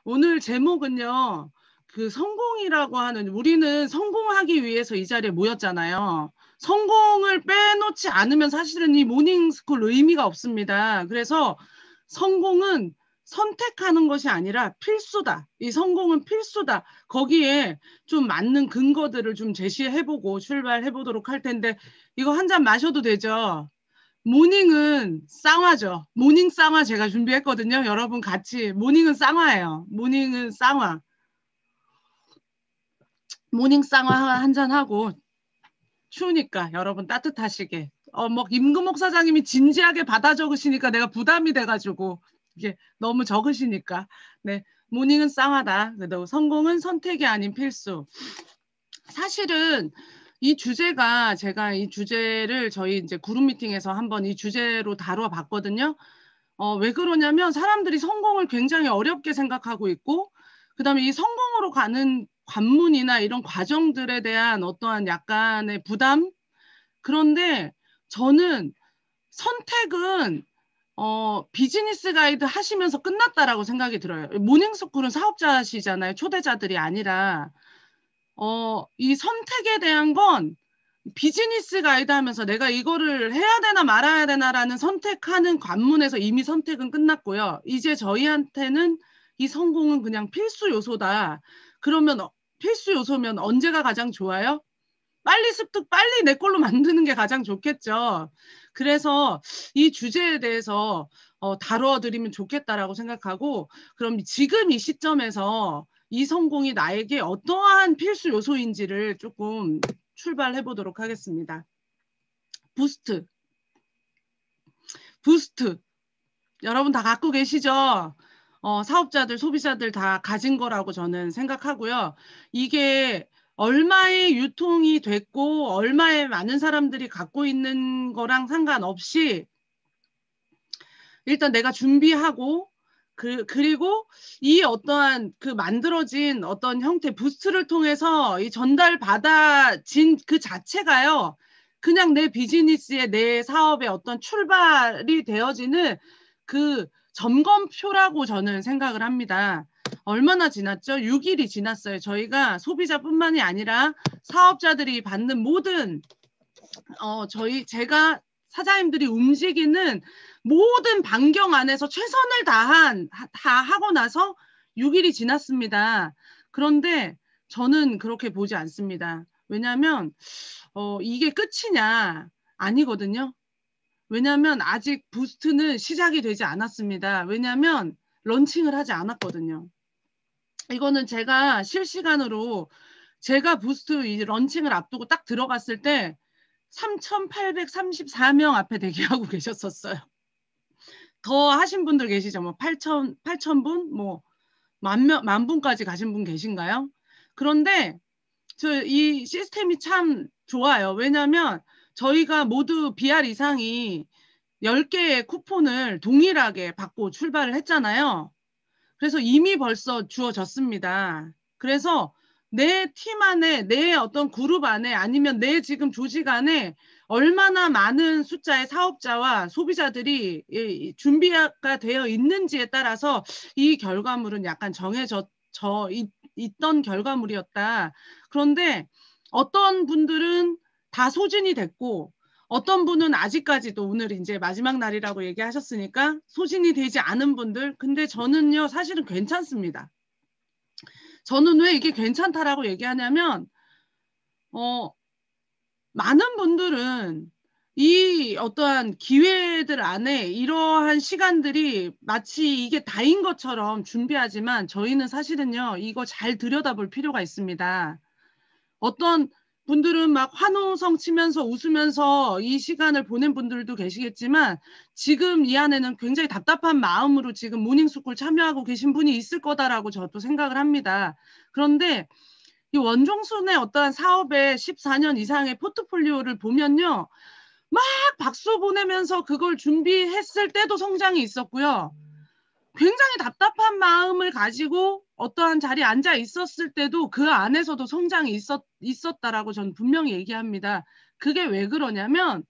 오늘 제목은요. 그 성공이라고 하는 우리는 성공하기 위해서 이 자리에 모였잖아요. 성공을 빼놓지 않으면 사실은 이 모닝스쿨 의미가 없습니다. 그래서 성공은 선택하는 것이 아니라 필수다. 이 성공은 필수다. 거기에 좀 맞는 근거들을 좀 제시해보고 출발해보도록 할 텐데 이거 한 잔 마셔도 되죠? 모닝은 쌍화죠. 모닝 쌍화 제가 준비했거든요. 여러분 같이. 모닝은 쌍화예요. 모닝은 쌍화. 모닝 쌍화 한 잔 하고 추우니까 여러분 따뜻하시게. 뭐 임금 목사장님이 진지하게 받아 적으시니까 내가 부담이 돼가지고 이게 너무 적으시니까. 네, 모닝은 쌍화다. 그래도 성공은 선택이 아닌 필수. 사실은 이 주제가 제가 이 주제를 저희 이제 그룹 미팅에서 한번 이 주제로 다뤄 봤거든요. 왜 그러냐면 사람들이 성공을 굉장히 어렵게 생각하고 있고, 그 다음에 이 성공으로 가는 관문이나 이런 과정들에 대한 어떠한 약간의 부담? 그런데 저는 선택은 비즈니스 가이드 하시면서 끝났다라고 생각이 들어요. 모닝스쿨은 사업자시잖아요. 초대자들이 아니라. 이 선택에 대한 건 비즈니스 가이드 하면서 내가 이거를 해야 되나 말아야 되나라는 선택하는 관문에서 이미 선택은 끝났고요. 이제 저희한테는 이 성공은 그냥 필수 요소다. 그러면 필수 요소면 언제가 가장 좋아요? 빨리 습득, 빨리 내 걸로 만드는 게 가장 좋겠죠. 그래서 이 주제에 대해서 다뤄드리면 좋겠다라고 생각하고, 그럼 지금 이 시점에서 이 성공이 나에게 어떠한 필수 요소인지를 조금 출발해 보도록 하겠습니다. 부스트. 부스트. 여러분 다 갖고 계시죠? 사업자들, 소비자들 다 가진 거라고 저는 생각하고요. 이게 얼마의 유통이 됐고 얼마의 많은 사람들이 갖고 있는 거랑 상관없이 일단 내가 준비하고 그리고 이 어떠한 그 만들어진 어떤 형태 부스트를 통해서 이 전달받아진 그 자체가요. 그냥 내 비즈니스에 내 사업에 어떤 출발이 되어지는 그 점검표라고 저는 생각을 합니다. 얼마나 지났죠? 6일이 지났어요. 저희가 소비자뿐만이 아니라 사업자들이 받는 모든 제가 사장님들이 움직이는 모든 반경 안에서 최선을 다 하고 나서 6일이 지났습니다. 그런데 저는 그렇게 보지 않습니다. 왜냐하면 이게 끝이냐? 아니거든요. 왜냐하면 아직 부스트는 시작이 되지 않았습니다. 왜냐하면 런칭을 하지 않았거든요. 이거는 제가 실시간으로 제가 부스트 이 런칭을 앞두고 딱 들어갔을 때 3,834명 앞에 대기하고 계셨었어요. 더 하신 분들 계시죠? 뭐 8천 분? 뭐 만 분까지 가신 분 계신가요? 그런데 이 시스템이 참 좋아요. 왜냐하면 저희가 모두 BR 이상이 10개의 쿠폰을 동일하게 받고 출발을 했잖아요. 그래서 이미 벌써 주어졌습니다. 그래서 내 팀 안에, 내 어떤 그룹 안에 아니면 내 지금 조직 안에 얼마나 많은 숫자의 사업자와 소비자들이 준비가 되어 있는지에 따라서 이 결과물은 약간 정해져 있던 결과물이었다. 그런데 어떤 분들은 다 소진이 됐고 어떤 분은 아직까지도 오늘 이제 마지막 날이라고 얘기하셨으니까 소진이 되지 않은 분들, 근데 저는요 사실은 괜찮습니다. 저는 왜 이게 괜찮다라고 얘기하냐면 많은 분들은 이 어떠한 기회들 안에 이러한 시간들이 마치 이게 다인 것처럼 준비하지만 저희는 사실은요 이거 잘 들여다볼 필요가 있습니다. 어떤 분들은 막 환호성 치면서 웃으면서 이 시간을 보낸 분들도 계시겠지만 지금 이 안에는 굉장히 답답한 마음으로 지금 모닝스쿨 참여하고 계신 분이 있을 거다라고 저도 생각을 합니다. 그런데 이 원종순의 어떠한 사업의 14년 이상의 포트폴리오를 보면요. 막 박수 보내면서 그걸 준비했을 때도 성장이 있었고요. 굉장히 답답한 마음을 가지고 어떠한 자리에 앉아 있었을 때도 그 안에서도 성장이 있었다라고 저는 분명히 얘기합니다. 그게 왜 그러냐면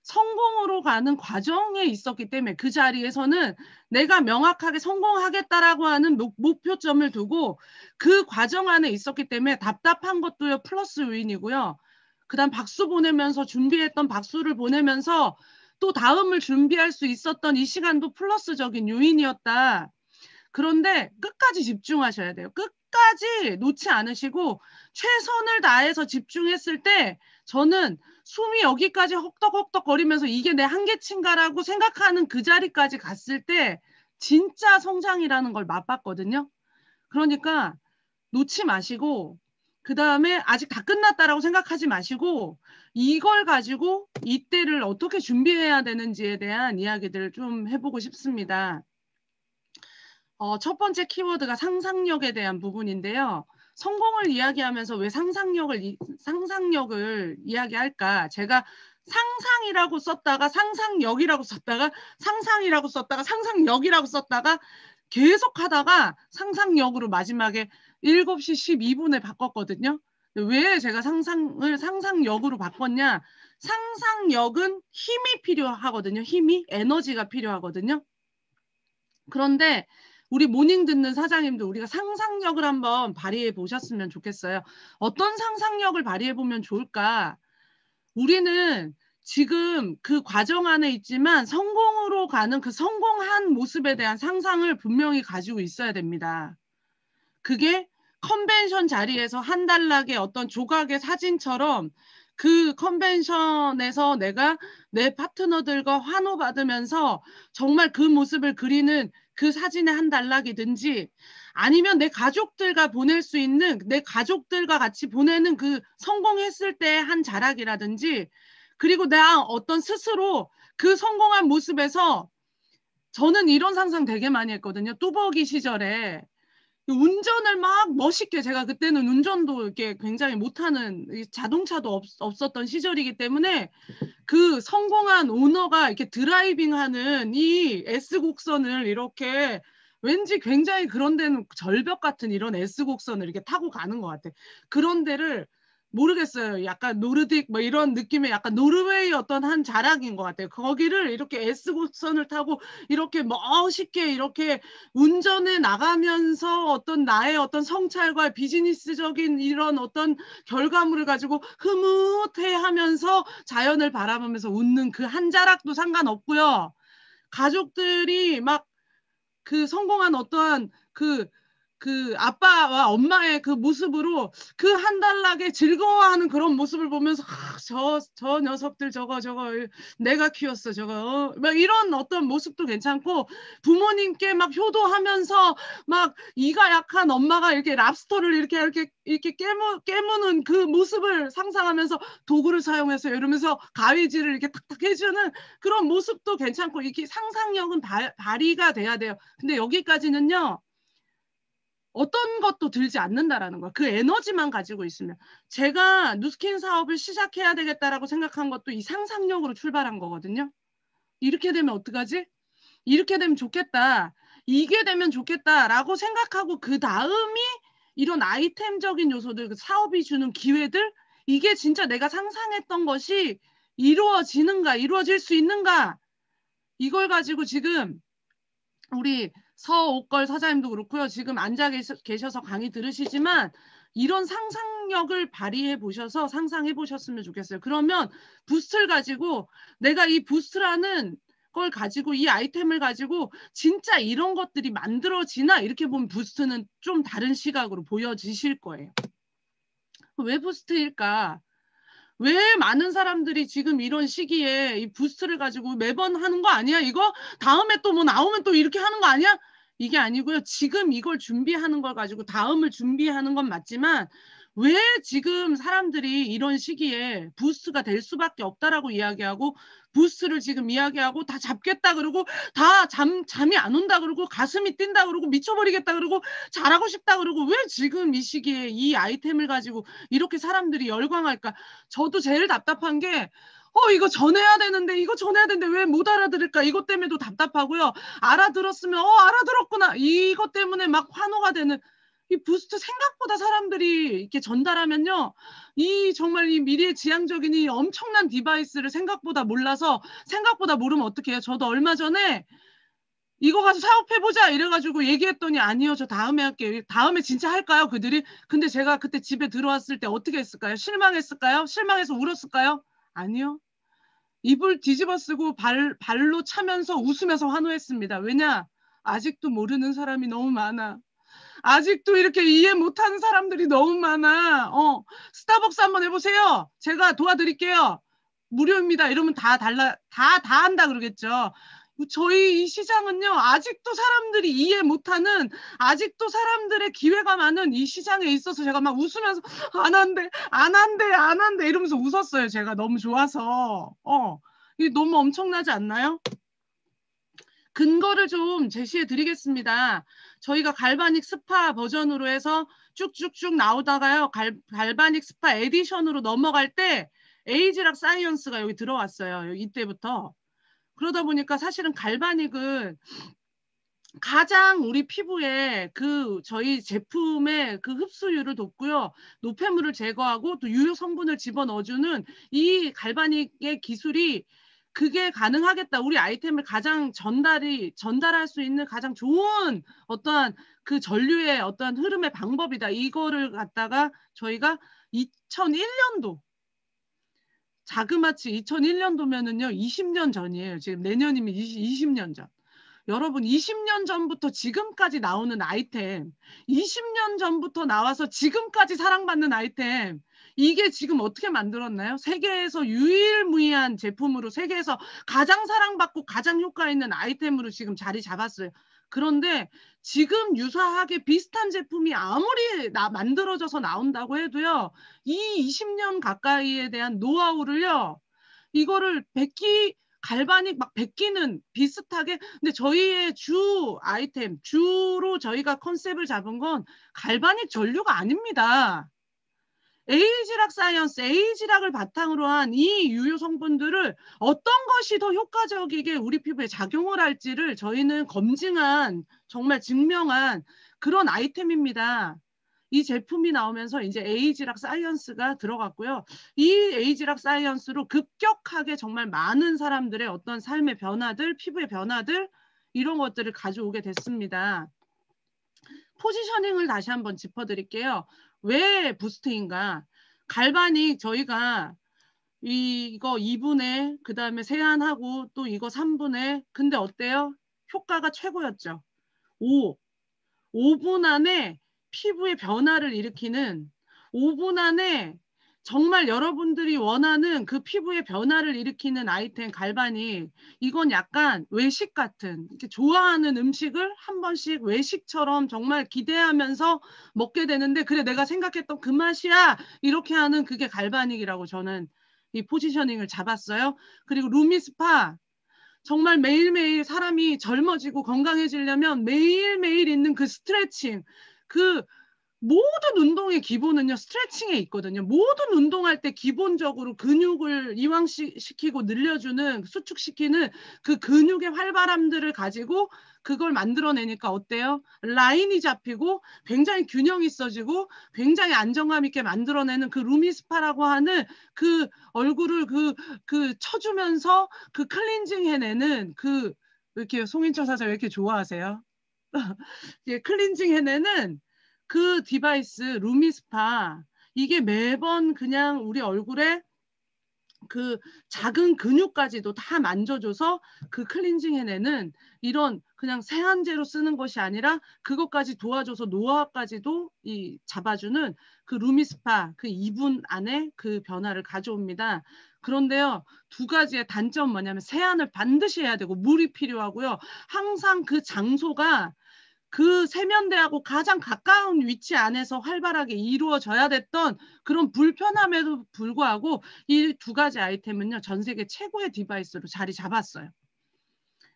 성공으로 가는 과정에 있었기 때문에 그 자리에서는 내가 명확하게 성공하겠다라고 하는 목표점을 두고 그 과정 안에 있었기 때문에 답답한 것도요 플러스 요인이고요. 그다음 박수 보내면서 준비했던 박수를 보내면서 또 다음을 준비할 수 있었던 이 시간도 플러스적인 요인이었다. 그런데 끝까지 집중하셔야 돼요. 끝까지 놓지 않으시고 최선을 다해서 집중했을 때 저는 숨이 여기까지 헉덕헉덕 거리면서 이게 내 한계치인가라고 생각하는 그 자리까지 갔을 때 진짜 성장이라는 걸 맛봤거든요. 그러니까 놓지 마시고 그 다음에 아직 다 끝났다라고 생각하지 마시고 이걸 가지고 이때를 어떻게 준비해야 되는지에 대한 이야기들을 좀 해보고 싶습니다. 첫 번째 키워드가 상상력에 대한 부분인데요. 성공을 이야기하면서 왜 상상력을 이야기할까? 제가 상상이라고 썼다가 상상력이라고 썼다가 상상이라고 썼다가 상상력이라고 썼다가 계속 하다가 상상력으로 마지막에 7시 12분에 바꿨거든요. 왜 제가 상상을 상상력으로 바꿨냐? 상상력은 힘이 필요하거든요. 힘이, 에너지가 필요하거든요. 그런데 우리 모닝 듣는 사장님도 우리가 상상력을 한번 발휘해 보셨으면 좋겠어요. 어떤 상상력을 발휘해 보면 좋을까? 우리는 지금 그 과정 안에 있지만 성공으로 가는 그 성공한 모습에 대한 상상을 분명히 가지고 있어야 됩니다. 그게 컨벤션 자리에서 한 단락의 어떤 조각의 사진처럼 그 컨벤션에서 내가 내 파트너들과 환호받으면서 정말 그 모습을 그리는 그 사진의 한 단락이든지 아니면 내 가족들과 보낼 수 있는 내 가족들과 같이 보내는 그 성공했을 때 한 자락이라든지 그리고 나 어떤 스스로 그 성공한 모습에서 저는 이런 상상 되게 많이 했거든요. 뚜벅이 시절에 운전을 막 멋있게 제가 그때는 운전도 이렇게 굉장히 못하는 자동차도 없었던 시절이기 때문에 그 성공한 오너가 이렇게 드라이빙하는 이 S곡선을 이렇게 왠지 굉장히 그런 데는 절벽 같은 이런 S곡선을 이렇게 타고 가는 것 같아. 그런 데를 모르겠어요. 약간 노르딕 뭐 이런 느낌의 약간 노르웨이 어떤 한 자락인 것 같아요. 거기를 이렇게 S곡선을 타고 이렇게 멋있게 이렇게 운전해 나가면서 어떤 나의 어떤 성찰과 비즈니스적인 이런 어떤 결과물을 가지고 흐뭇해하면서 자연을 바라보면서 웃는 그 한 자락도 상관없고요. 가족들이 막 그 성공한 어떠한 그 아빠와 엄마의 그 모습으로 그 한 달락에 즐거워하는 그런 모습을 보면서 저 녀석들 저거 내가 키웠어 저거 막 이런 어떤 모습도 괜찮고 부모님께 막 효도하면서 막 이가 약한 엄마가 이렇게 랍스터를 이렇게 깨무는 그 모습을 상상하면서 도구를 사용해서 이러면서 가위질을 이렇게 탁탁 해주는 그런 모습도 괜찮고 이렇게 상상력은 발휘가 돼야 돼요. 근데 여기까지는요. 어떤 것도 들지 않는다라는 거야. 그 에너지만 가지고 있으면. 제가 누스킨 사업을 시작해야 되겠다라고 생각한 것도 이 상상력으로 출발한 거거든요. 이렇게 되면 어떡하지? 이렇게 되면 좋겠다. 이게 되면 좋겠다라고 생각하고 그 다음이 이런 아이템적인 요소들, 그 사업이 주는 기회들, 이게 진짜 내가 상상했던 것이 이루어지는가, 이루어질 수 있는가, 이걸 가지고 지금 우리 서옥걸 사장님도 그렇고요. 지금 앉아 계셔서 강의 들으시지만 이런 상상력을 발휘해 보셔서 상상해 보셨으면 좋겠어요. 그러면 부스트를 가지고 내가 이 부스트라는 걸 가지고 이 아이템을 가지고 진짜 이런 것들이 만들어지나 이렇게 보면 부스트는 좀 다른 시각으로 보여지실 거예요. 왜 부스트일까? 왜 많은 사람들이 지금 이런 시기에 이 부스트를 가지고 매번 하는 거 아니야? 이거 다음에 또 뭐 나오면 또 이렇게 하는 거 아니야? 이게 아니고요. 지금 이걸 준비하는 걸 가지고 다음을 준비하는 건 맞지만 왜 지금 사람들이 이런 시기에 부스트가 될 수밖에 없다라고 이야기하고 부스트를 지금 이야기하고 다 잡겠다 그러고 다 잠이 안 온다 그러고 가슴이 뛴다 그러고 미쳐버리겠다 그러고 잘하고 싶다 그러고 왜 지금 이 시기에 이 아이템을 가지고 이렇게 사람들이 열광할까? 저도 제일 답답한 게 이거 전해야 되는데 이거 전해야 되는데 왜 못 알아들을까? 이것 때문에도 답답하고요. 알아들었으면 알아들었구나. 이것 때문에 막 환호가 되는 이 부스트 생각보다 사람들이 이렇게 전달하면요, 이 정말 이 미래지향적인 이 엄청난 디바이스를 생각보다 몰라서, 생각보다 모르면 어떡해요. 저도 얼마 전에 이거 가서 사업해보자 이래가지고 얘기했더니 아니요, 저 다음에 할게요. 다음에 진짜 할까요, 그들이? 근데 제가 그때 집에 들어왔을 때 어떻게 했을까요? 실망했을까요? 실망해서 울었을까요? 아니요. 입을 뒤집어 쓰고 발로 차면서 웃으면서 환호했습니다. 왜냐? 아직도 모르는 사람이 너무 많아. 아직도 이렇게 이해 못하는 사람들이 너무 많아. 스타벅스 한번 해보세요. 제가 도와드릴게요. 무료입니다. 이러면 다 한다 그러겠죠. 저희 이 시장은요, 아직도 사람들이 이해 못하는, 아직도 사람들의 기회가 많은 이 시장에 있어서 제가 막 웃으면서 안 한대, 안 한대, 안 한대 이러면서 웃었어요. 제가 너무 좋아서. 이게 너무 엄청나지 않나요? 근거를 좀 제시해 드리겠습니다. 저희가 갈바닉 스파 버전으로 해서 쭉쭉쭉 나오다가요, 갈바닉 스파 에디션으로 넘어갈 때 에이지락 사이언스가 여기 들어왔어요. 이때부터. 그러다 보니까 사실은 갈바닉은 가장 우리 피부에 저희 제품의 그 흡수율을 돕고요, 노폐물을 제거하고 또 유효 성분을 집어넣어주는 이 갈바닉의 기술이, 그게 가능하겠다. 우리 아이템을 가장 전달할 수 있는 가장 좋은 어떠한 그 전류의 어떠한 흐름의 방법이다. 이거를 갖다가 저희가 2001년도, 자그마치 2001년도면은요, 20년 전이에요. 지금 내년이면 20년 전. 여러분, 20년 전부터 지금까지 나오는 아이템, 20년 전부터 나와서 지금까지 사랑받는 아이템, 이게 지금 어떻게 만들었나요? 세계에서 유일무이한 제품으로, 세계에서 가장 사랑받고 가장 효과 있는 아이템으로 지금 자리 잡았어요. 그런데 지금 유사하게 비슷한 제품이 아무리 만들어져서 나온다고 해도요, 이 20년 가까이에 대한 노하우를요, 이거를 갈바닉 막 100기는 비슷하게. 근데 저희의 주 아이템, 주로 저희가 컨셉을 잡은 건 갈바닉 전류가 아닙니다. 에이지락 사이언스, 에이지락을 바탕으로 한 이 유효 성분들을 어떤 것이 더 효과적이게 우리 피부에 작용을 할지를 저희는 검증한, 정말 증명한 그런 아이템입니다. 이 제품이 나오면서 이제 에이지락 사이언스가 들어갔고요. 이 에이지락 사이언스로 급격하게 정말 많은 사람들의 어떤 삶의 변화들, 피부의 변화들, 이런 것들을 가져오게 됐습니다. 포지셔닝을 다시 한번 짚어드릴게요. 왜 부스트인가? 갈바닉 저희가 이거 2분의, 그 다음에 세안하고 또 이거 3분의, 근데 어때요? 효과가 최고였죠. 5분 안에 피부의 변화를 일으키는, 5분 안에 정말 여러분들이 원하는 그 피부의 변화를 일으키는 아이템 갈바닉. 이건 약간 외식 같은, 이렇게 좋아하는 음식을 한 번씩 외식처럼 정말 기대하면서 먹게 되는데, 그래 내가 생각했던 그 맛이야, 이렇게 하는 그게 갈바닉이라고 저는 이 포지셔닝을 잡았어요. 그리고 루미스파, 정말 매일매일 사람이 젊어지고 건강해지려면 매일매일 있는 그 스트레칭, 그 모든 운동의 기본은요, 스트레칭에 있거든요. 모든 운동할 때 기본적으로 근육을 이완시키고 늘려주는, 수축시키는 그 근육의 활발함들을 가지고 그걸 만들어내니까 어때요? 라인이 잡히고 굉장히 균형 있어지고 굉장히 안정감 있게 만들어내는 그 루미스파라고 하는, 그 얼굴을 쳐주면서 그 클렌징 해내는 왜 이렇게 송인철 사장 왜 이렇게 좋아하세요? 예, 클렌징 해내는 그 디바이스 루미스파, 이게 매번 그냥 우리 얼굴에 그 작은 근육까지도 다 만져줘서 그 클렌징 해내는, 이런 그냥 세안제로 쓰는 것이 아니라 그것까지 도와줘서 노화까지도 잡아주는 그 루미스파, 그 2분 안에 그 변화를 가져옵니다. 그런데요, 두 가지의 단점 뭐냐면, 세안을 반드시 해야 되고 물이 필요하고요, 항상 그 장소가 그 세면대하고 가장 가까운 위치 안에서 활발하게 이루어져야 됐던 그런 불편함에도 불구하고 이 두 가지 아이템은요, 전 세계 최고의 디바이스로 자리 잡았어요.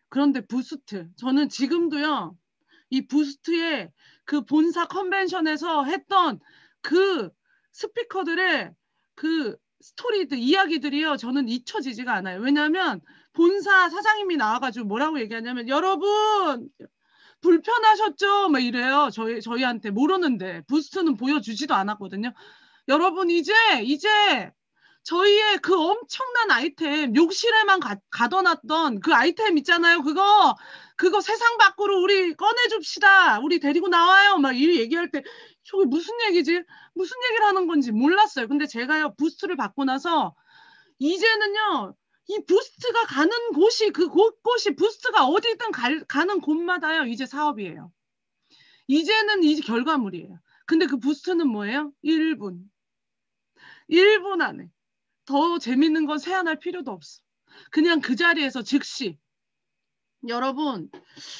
그런데 부스트, 저는 지금도요, 이 부스트의 그 본사 컨벤션에서 했던 그 스피커들의 그 스토리들, 이야기들이요, 저는 잊혀지지가 않아요. 왜냐하면 본사 사장님이 나와가지고 뭐라고 얘기하냐면, 여러분, 불편하셨죠? 막 이래요. 저희한테 모르는데 부스트는 보여주지도 않았거든요. 여러분 이제 저희의 그 엄청난 아이템 욕실에만 가둬놨던 그 아이템 있잖아요. 그거 세상 밖으로 우리 꺼내줍시다. 우리 데리고 나와요. 막 이 얘기할 때 저게 무슨 얘기지? 무슨 얘기를 하는 건지 몰랐어요. 근데 제가요 부스트를 받고 나서 이제는요 이 부스트가 가는 곳이 그 곳곳이 부스트가 어디든 가는 곳마다요 이제 사업이에요. 이제는 이제 결과물이에요. 근데 그 부스트는 뭐예요? 1분. 1분 안에. 더 재밌는 건 세안할 필요도 없어. 그냥 그 자리에서 즉시. 여러분,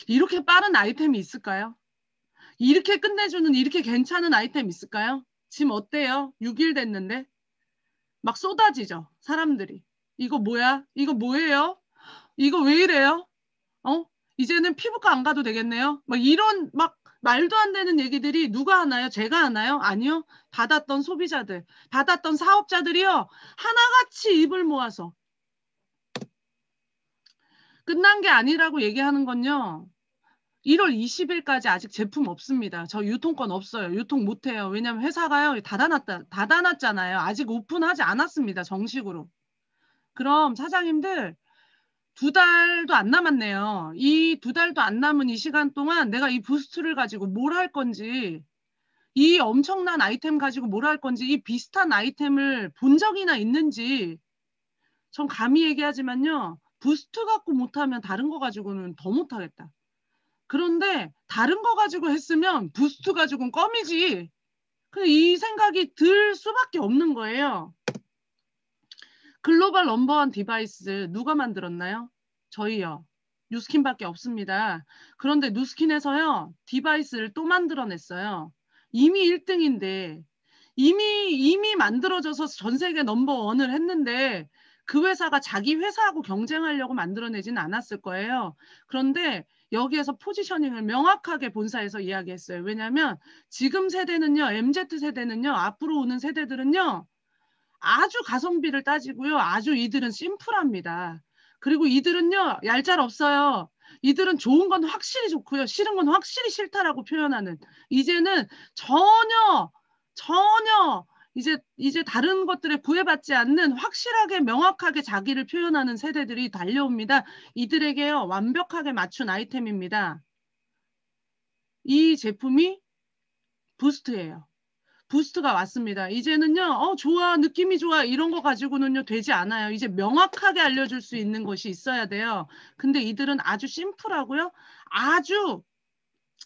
이렇게 빠른 아이템이 있을까요? 이렇게 끝내주는 이렇게 괜찮은 아이템 있을까요? 지금 어때요? 6일 됐는데 막 쏟아지죠. 사람들이. 이거 뭐야? 이거 뭐예요? 이거 왜 이래요? 어? 이제는 피부과 안 가도 되겠네요. 막 이런 막 말도 안 되는 얘기들이 누가 하나요? 제가 하나요? 아니요. 받았던 소비자들, 받았던 사업자들이요. 하나같이 입을 모아서 끝난 게 아니라고 얘기하는 건요. 1월 20일까지 아직 제품 없습니다. 저 유통권 없어요. 유통 못해요. 왜냐면 회사가요. 닫아놨잖아요. 아직 오픈하지 않았습니다. 정식으로. 그럼 사장님들 2달도 안 남았네요. 이 2달도 안 남은 이 시간 동안 내가 이 부스트를 가지고 뭘 할 건지, 이 엄청난 아이템 가지고 뭘 할 건지, 이 비슷한 아이템을 본 적이나 있는지, 전 감히 얘기하지만요. 부스트 갖고 못하면 다른 거 가지고는 더 못하겠다. 그런데 다른 거 가지고 했으면 부스트 가지고는 껌이지. 근데 이 생각이 들 수밖에 없는 거예요. 글로벌 넘버원 디바이스 누가 만들었나요? 저희요. 뉴스킨밖에 없습니다. 그런데 뉴스킨에서요. 디바이스를 또 만들어냈어요. 이미 1등인데 이미 만들어져서 전 세계 넘버원을 했는데 그 회사가 자기 회사하고 경쟁하려고 만들어내지는 않았을 거예요. 그런데 여기에서 포지셔닝을 명확하게 본사에서 이야기했어요. 왜냐하면 지금 세대는요. MZ세대는요. 앞으로 오는 세대들은요. 아주 가성비를 따지고요. 아주 이들은 심플합니다. 그리고 이들은요, 얄짤 없어요. 이들은 좋은 건 확실히 좋고요. 싫은 건 확실히 싫다라고 표현하는. 이제는 전혀 이제 다른 것들에 구애받지 않는 확실하게 명확하게 자기를 표현하는 세대들이 달려옵니다. 이들에게요, 완벽하게 맞춘 아이템입니다. 이 제품이 부스트예요. 부스트가 왔습니다. 이제는요, 좋아, 느낌이 좋아, 이런 거 가지고는요, 되지 않아요. 이제 명확하게 알려줄 수 있는 것이 있어야 돼요. 근데 이들은 아주 심플하고요, 아주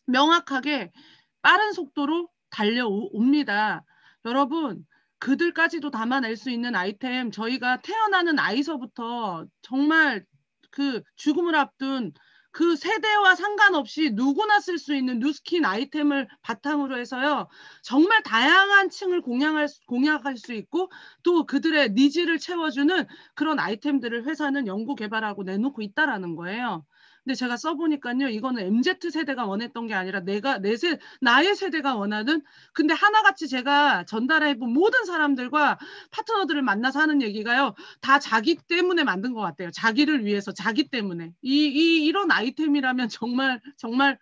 명확하게 빠른 속도로 달려옵니다. 여러분, 그들까지도 담아낼 수 있는 아이템, 저희가 태어나는 아이서부터 정말 그 죽음을 앞둔 그 세대와 상관없이 누구나 쓸 수 있는 뉴스킨 아이템을 바탕으로 해서요. 정말 다양한 층을 공략할 수 있고 또 그들의 니즈를 채워주는 그런 아이템들을 회사는 연구 개발하고 내놓고 있다라는 거예요. 근데 제가 써보니까요. 이거는 MZ세대가 원했던 게 아니라 나의 세대가 원하는 근데 하나같이 제가 전달해본 모든 사람들과 파트너들을 만나서 하는 얘기가요. 다 자기 때문에 만든 것 같아요. 자기를 위해서 자기 때문에. 이런 아이템이라면 정말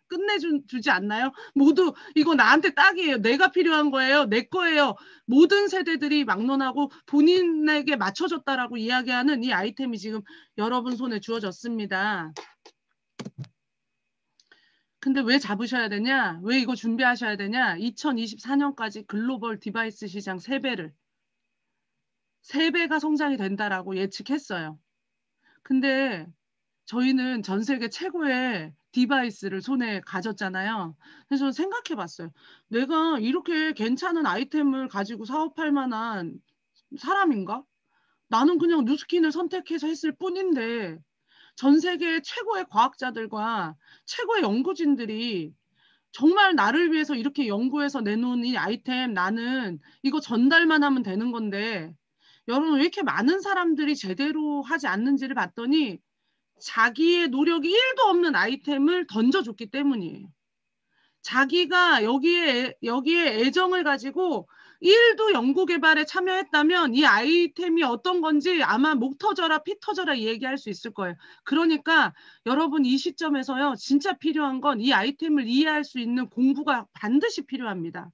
끝내주지 않나요? 모두 이거 나한테 딱이에요. 내가 필요한 거예요. 내 거예요. 모든 세대들이 막론하고 본인에게 맞춰줬다라고 이야기하는 이 아이템이 지금 여러분 손에 주어졌습니다. 근데 왜 잡으셔야 되냐? 왜 이거 준비하셔야 되냐? 2024년까지 글로벌 디바이스 시장 3배가 성장이 된다라고 예측했어요. 근데 저희는 전 세계 최고의 디바이스를 손에 가졌잖아요. 그래서 저는 생각해 봤어요. 내가 이렇게 괜찮은 아이템을 가지고 사업할 만한 사람인가? 나는 그냥 뉴스킨을 선택해서 했을 뿐인데 전 세계 최고의 과학자들과 최고의 연구진들이 정말 나를 위해서 이렇게 연구해서 내놓은 이 아이템 나는 이거 전달만 하면 되는 건데 여러분 왜 이렇게 많은 사람들이 제대로 하지 않는지를 봤더니 자기의 노력이 1도 없는 아이템을 던져줬기 때문이에요. 자기가 여기에 애정을 가지고 1도 연구개발에 참여했다면 이 아이템이 어떤 건지 아마 목 터져라 피 터져라 얘기할 수 있을 거예요. 그러니까 여러분 이 시점에서요. 진짜 필요한 건 이 아이템을 이해할 수 있는 공부가 반드시 필요합니다.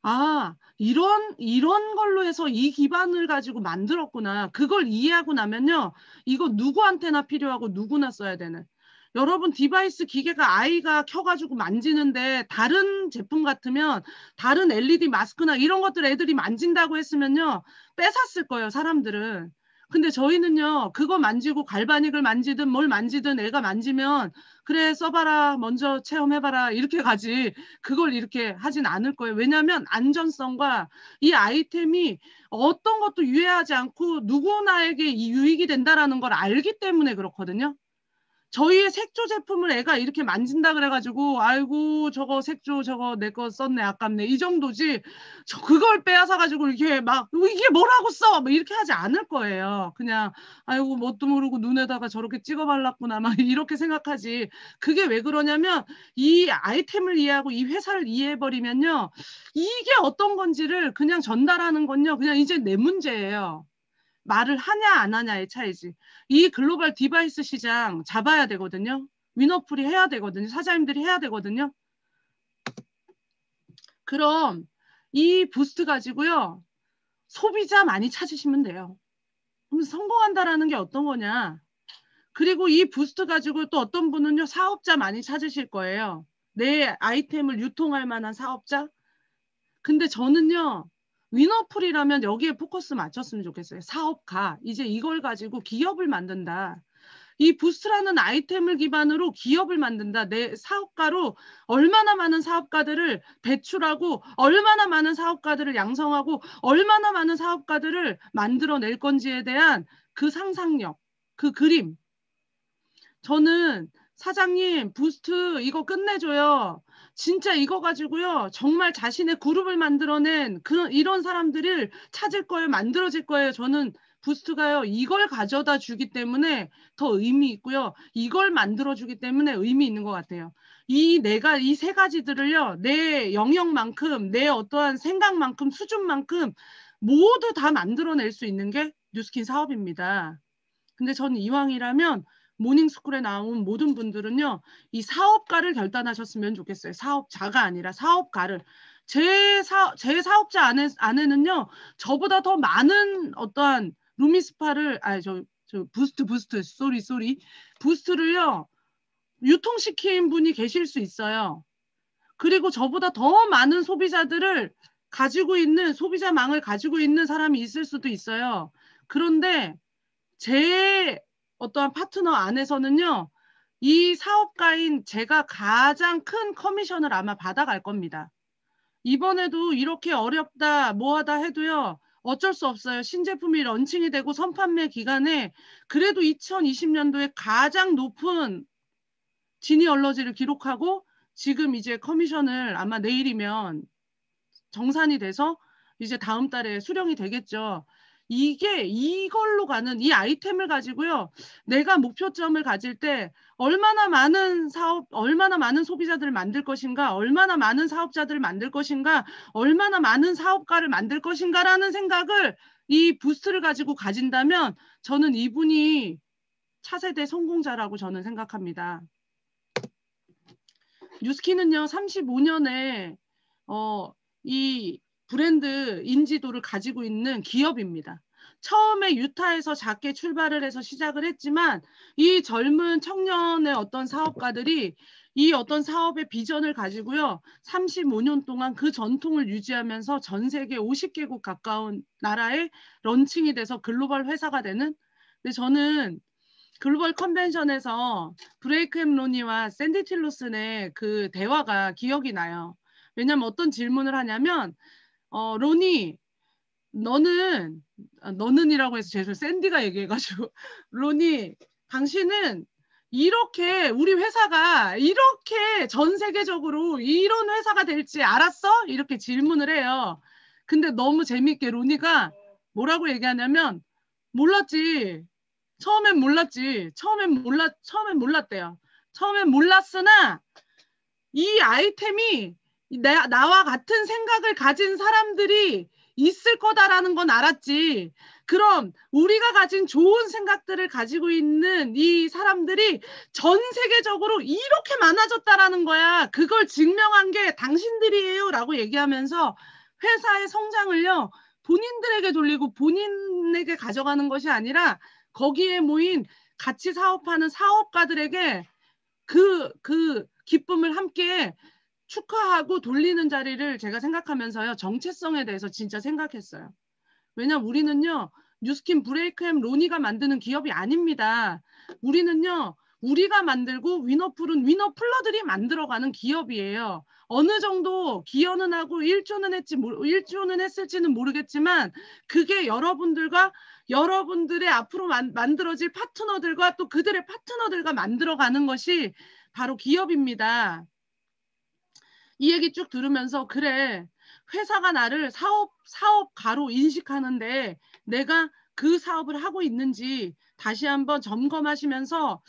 아, 이런 걸로 해서 이 기반을 가지고 만들었구나. 그걸 이해하고 나면요. 이거 누구한테나 필요하고 누구나 써야 되는. 여러분 디바이스 기계가 아이가 켜가지고 만지는데 다른 제품 같으면 다른 LED 마스크나 이런 것들 애들이 만진다고 했으면요. 뺏었을 거예요, 사람들은. 근데 저희는요. 그거 만지고 갈바닉을 만지든 뭘 만지든 애가 만지면 그래 써봐라 먼저 체험해봐라 이렇게 가지 그걸 이렇게 하진 않을 거예요. 왜냐하면 안전성과 이 아이템이 어떤 것도 유해하지 않고 누구나에게 이 유익이 된다라는 걸 알기 때문에 그렇거든요. 저희의 색조 제품을 애가 이렇게 만진다 그래가지고 아이고 저거 색조 저거 내 거 썼네 아깝네 이 정도지 그걸 빼앗아가지고 이렇게 막 이게 뭐라고 써 뭐 이렇게 하지 않을 거예요. 그냥 아이고 뭣도 모르고 눈에다가 저렇게 찍어 발랐구나 막 이렇게 생각하지. 그게 왜 그러냐면 이 아이템을 이해하고 이 회사를 이해해버리면요 이게 어떤 건지를 그냥 전달하는 건요 그냥 이제 내 문제예요. 말을 하냐 안 하냐의 차이지. 이 글로벌 디바이스 시장 잡아야 되거든요. 위너풀이 해야 되거든요. 사장님들이 해야 되거든요. 그럼 이 부스트 가지고요. 소비자 많이 찾으시면 돼요. 그럼 성공한다라는 게 어떤 거냐. 그리고 이 부스트 가지고 또 어떤 분은요. 사업자 많이 찾으실 거예요. 내 아이템을 유통할 만한 사업자. 근데 저는요. 위너풀이라면 여기에 포커스 맞췄으면 좋겠어요. 사업가. 이제 이걸 가지고 기업을 만든다. 이 부스트라는 아이템을 기반으로 기업을 만든다. 내 사업가로 얼마나 많은 사업가들을 배출하고 얼마나 많은 사업가들을 양성하고 얼마나 많은 사업가들을 만들어낼 건지에 대한 그 상상력, 그 그림. 저는 사장님 부스트 이거 끝내줘요. 진짜 이거 가지고요. 정말 자신의 그룹을 만들어낸 이런 사람들을 찾을 거예요. 만들어질 거예요. 저는 부스트가요. 이걸 가져다 주기 때문에 더 의미 있고요. 이걸 만들어주기 때문에 의미 있는 것 같아요. 내가 이 세 가지들을요. 내 영역만큼 내 어떠한 생각만큼 수준만큼 모두 다 만들어낼 수 있는 게 뉴스킨 사업입니다. 근데 저는 이왕이라면 모닝스쿨에 나온 모든 분들은요. 이 사업가를 결단하셨으면 좋겠어요. 사업자가 아니라 사업가를. 제 사업자 안에는요. 저보다 더 많은 어떠한 루미스파를 부스트 쏘리 부스트를요. 유통시킨 분이 계실 수 있어요. 그리고 저보다 더 많은 소비자들을 가지고 있는 소비자망을 가지고 있는 사람이 있을 수도 있어요. 그런데 제 어떠한 파트너 안에서는요. 이 사업가인 제가 가장 큰 커미션을 아마 받아갈 겁니다. 이번에도 이렇게 어렵다 뭐하다 해도요. 어쩔 수 없어요. 신제품이 런칭이 되고 선판매 기간에 그래도 2020년도에 가장 높은 지니 얼러지를 기록하고 지금 이제 커미션을 아마 내일이면 정산이 돼서 이제 다음 달에 수령이 되겠죠. 이걸로 가는 이 아이템을 가지고요. 내가 목표점을 가질 때 얼마나 많은 얼마나 많은 소비자들을 만들 것인가, 얼마나 많은 사업자들을 만들 것인가, 얼마나 많은 사업가를 만들 것인가라는 생각을 이 부스트를 가지고 가진다면 저는 이분이 차세대 성공자라고 저는 생각합니다. 뉴스킨은요, 35년에 이 브랜드 인지도를 가지고 있는 기업입니다. 처음에 유타에서 작게 출발을 해서 시작을 했지만 이 젊은 청년의 어떤 사업가들이 이 어떤 사업의 비전을 가지고요. 35년 동안 그 전통을 유지하면서 전 세계 50개국 가까운 나라에 런칭이 돼서 글로벌 회사가 되는. 근데 저는 글로벌 컨벤션에서 브레이크 햄 로니와 샌디 틸로슨의 그 대화가 기억이 나요. 왜냐면 어떤 질문을 하냐면 로니 너는이라고 해서 죄송 샌디가 얘기해가지고 로니 당신은 이렇게 우리 회사가 이렇게 전 세계적으로 이런 회사가 될지 알았어? 이렇게 질문을 해요. 근데 너무 재밌게 로니가 뭐라고 얘기하냐면 몰랐지. 처음엔 몰랐대요. 처음엔 몰랐으나 이 아이템이 나와 같은 생각을 가진 사람들이 있을 거다라는 건 알았지. 그럼 우리가 가진 좋은 생각들을 가지고 있는 이 사람들이 전 세계적으로 이렇게 많아졌다라는 거야. 그걸 증명한 게 당신들이에요 라고 얘기하면서 회사의 성장을요, 본인들에게 돌리고 본인에게 가져가는 것이 아니라 거기에 모인 같이 사업하는 사업가들에게 그 기쁨을 함께 축하하고 돌리는 자리를 제가 생각하면서요, 정체성에 대해서 진짜 생각했어요. 왜냐면 우리는요, 뉴스킨, 브레이크햄, 로니가 만드는 기업이 아닙니다. 우리는요, 우리가 만들고 위너풀은 위너풀러들이 만들어가는 기업이에요. 어느 정도 기여는 하고 1조는 했을지는 모르겠지만 그게 여러분들과 여러분들의 앞으로 만들어질 파트너들과 또 그들의 파트너들과 만들어가는 것이 바로 기업입니다. 이 얘기 쭉 들으면서 그래, 회사가 나를 사업가로 인식하는데 내가 그 사업을 하고 있는지 다시 한번 점검하시면서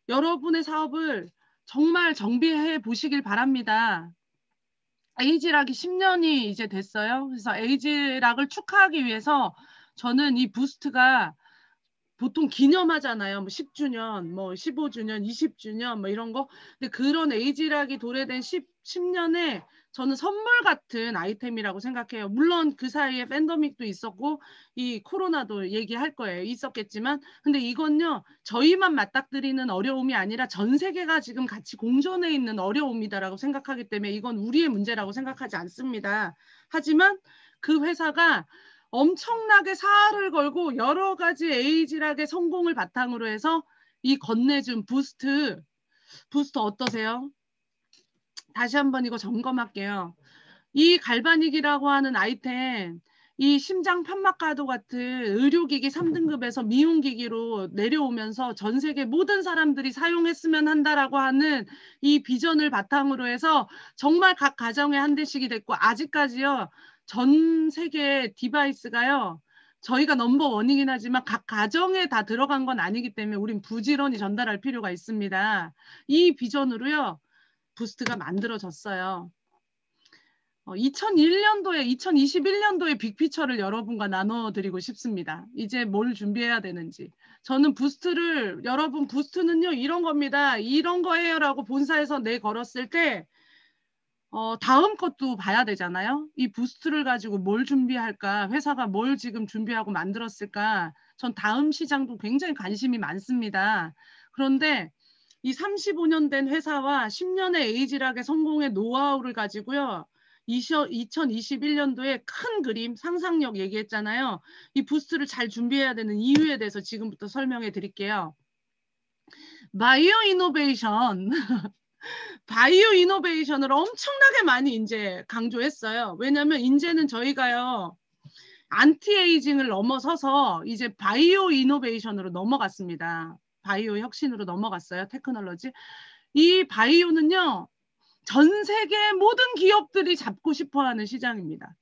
여러분의 사업을 정말 정비해 보시길 바랍니다. 에이지락이 10년이 이제 됐어요. 그래서 에이지락을 축하하기 위해서 저는 이 부스트가 보통 기념하잖아요. 뭐 10주년, 뭐 15주년, 20주년 뭐 이런 거. 근데 그런 에이지락이 도래된 10년에 저는 선물 같은 아이템이라고 생각해요. 물론 그 사이에 팬데믹도 있었고 이 코로나도 얘기할 거예요. 있었겠지만 근데 이건요, 저희만 맞닥뜨리는 어려움이 아니라 전 세계가 지금 같이 공존해 있는 어려움이다라고 생각하기 때문에 이건 우리의 문제라고 생각하지 않습니다. 하지만 그 회사가 엄청나게 사활을 걸고 여러 가지 에이지락의 성공을 바탕으로 해서 이 건네준 부스트 어떠세요? 다시 한번 이거 점검할게요. 이 갈바닉이라고 하는 아이템, 이 심장 판막과도 같은 의료기기 3등급에서 미용기기로 내려오면서 전 세계 모든 사람들이 사용했으면 한다라고 하는 이 비전을 바탕으로 해서 정말 각 가정에 한 대씩이 됐고 아직까지요, 전 세계 디바이스가요, 저희가 넘버원이긴 하지만 각 가정에 다 들어간 건 아니기 때문에 우린 부지런히 전달할 필요가 있습니다. 이 비전으로요, 부스트가 만들어졌어요. 2001년도에 2021년도에 빅피처를 여러분과 나눠드리고 싶습니다. 이제 뭘 준비해야 되는지. 저는 부스트를, 여러분 부스트는요 이런 겁니다. 이런 거예요 라고 본사에서 내걸었을 때 다음 것도 봐야 되잖아요. 이 부스트를 가지고 뭘 준비할까, 회사가 뭘 지금 준비하고 만들었을까. 전 다음 시장도 굉장히 관심이 많습니다. 그런데 이 35년 된 회사와 10년의 에이지락의 성공의 노하우를 가지고요, 2021년도에 큰 그림, 상상력 얘기했잖아요. 이 부스트를 잘 준비해야 되는 이유에 대해서 지금부터 설명해 드릴게요. 바이오 이노베이션. 바이오 이노베이션을 엄청나게 많이 이제 강조했어요. 왜냐하면 이제는 저희가요, 안티에이징을 넘어서서 이제 바이오 이노베이션으로 넘어갔습니다. 바이오 혁신으로 넘어갔어요. 테크놀로지. 이 바이오는요, 전 세계 모든 기업들이 잡고 싶어하는 시장입니다.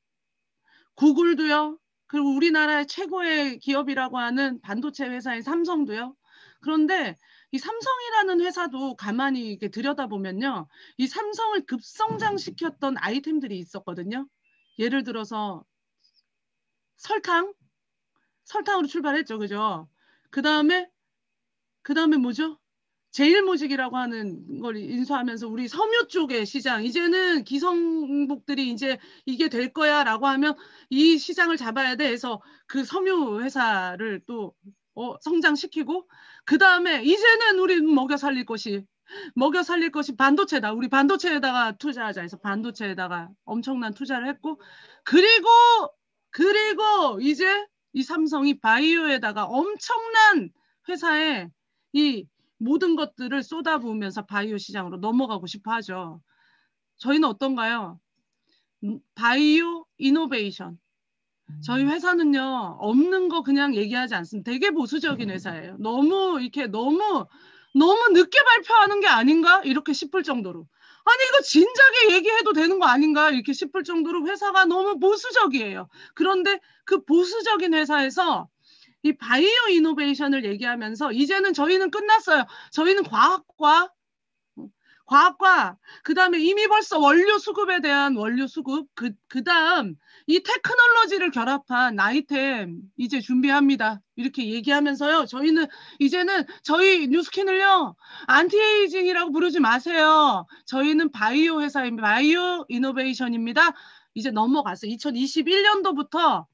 구글도요. 그리고 우리나라의 최고의 기업이라고 하는 반도체 회사인 삼성도요. 그런데 이 삼성이라는 회사도 가만히 이렇게 들여다보면요, 이 삼성을 급성장시켰던 아이템들이 있었거든요. 예를 들어서 설탕으로 출발했죠. 그죠? 그 다음에 뭐죠? 제일모직이라고 하는 걸 인수하면서 우리 섬유 쪽의 시장, 이제는 기성복들이 이제 이게 될 거야 라고 하면 이 시장을 잡아야 돼 해서 그 섬유 회사를 또 성장시키고, 그 다음에 이제는 우리 먹여 살릴 것이 반도체다. 우리 반도체에다가 투자하자 해서 반도체에다가 엄청난 투자를 했고, 그리고 이제 이 삼성이 바이오에다가 엄청난 회사에 이 모든 것들을 쏟아부으면서 바이오 시장으로 넘어가고 싶어 하죠. 저희는 어떤가요? 바이오 이노베이션. 저희 회사는요, 없는 거 그냥 얘기하지 않습니다. 되게 보수적인 회사예요. 너무 늦게 발표하는 게 아닌가? 이렇게 싶을 정도로. 아니, 이거 진작에 얘기해도 되는 거 아닌가? 이렇게 싶을 정도로 회사가 너무 보수적이에요. 그런데 그 보수적인 회사에서 이 바이오 이노베이션을 얘기하면서 이제는 저희는 끝났어요. 저희는 과학과 그다음에 이미 벌써 원료 수급에 대한 원료 수급 그다음 이 테크놀로지를 결합한 아이템 이제 준비합니다. 이렇게 얘기하면서요. 저희는 이제는 저희 뉴스킨을요. 안티에이징이라고 부르지 마세요. 저희는 바이오 회사입니다. 바이오 이노베이션입니다. 이제 넘어갔어요. 2021년도부터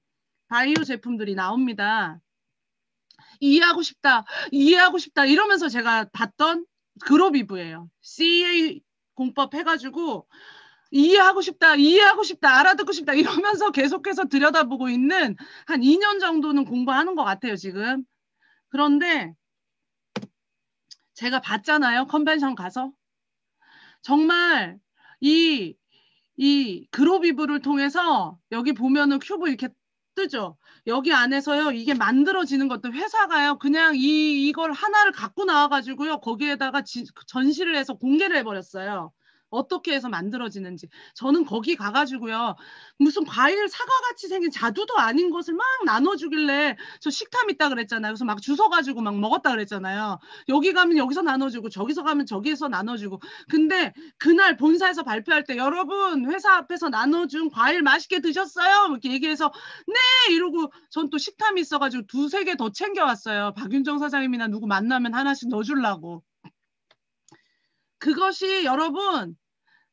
바이오 제품들이 나옵니다. 이해하고 싶다. 이해하고 싶다. 이러면서 제가 봤던 그로비브예요. CA 공법 해가지고 이해하고 싶다. 이해하고 싶다. 알아듣고 싶다. 이러면서 계속해서 들여다보고 있는 한 2년 정도는 공부하는 것 같아요. 지금. 그런데 제가 봤잖아요. 컨벤션 가서. 정말 이 그로비브를 통해서 여기 보면은 큐브 이렇게 뜨죠. 여기 안에서요. 이게 만들어지는 것도 회사가요. 그냥 이걸 하나를 갖고 나와가지고요. 거기에다가 전시를 해서 공개를 해버렸어요. 어떻게 해서 만들어지는지. 저는 거기 가가지고요. 무슨 과일 사과같이 생긴 자두도 아닌 것을 막 나눠주길래 저 식탐 있다 그랬잖아요. 그래서 막 주워가지고 막 먹었다 그랬잖아요. 여기 가면 여기서 나눠주고 저기서 가면 저기에서 나눠주고. 근데 그날 본사에서 발표할 때 여러분 회사 앞에서 나눠준 과일 맛있게 드셨어요? 이렇게 얘기해서 네 이러고 전 또 식탐이 있어가지고 두세 개 더 챙겨왔어요. 박윤정 사장님이나 누구 만나면 하나씩 넣어주려고. 그것이 여러분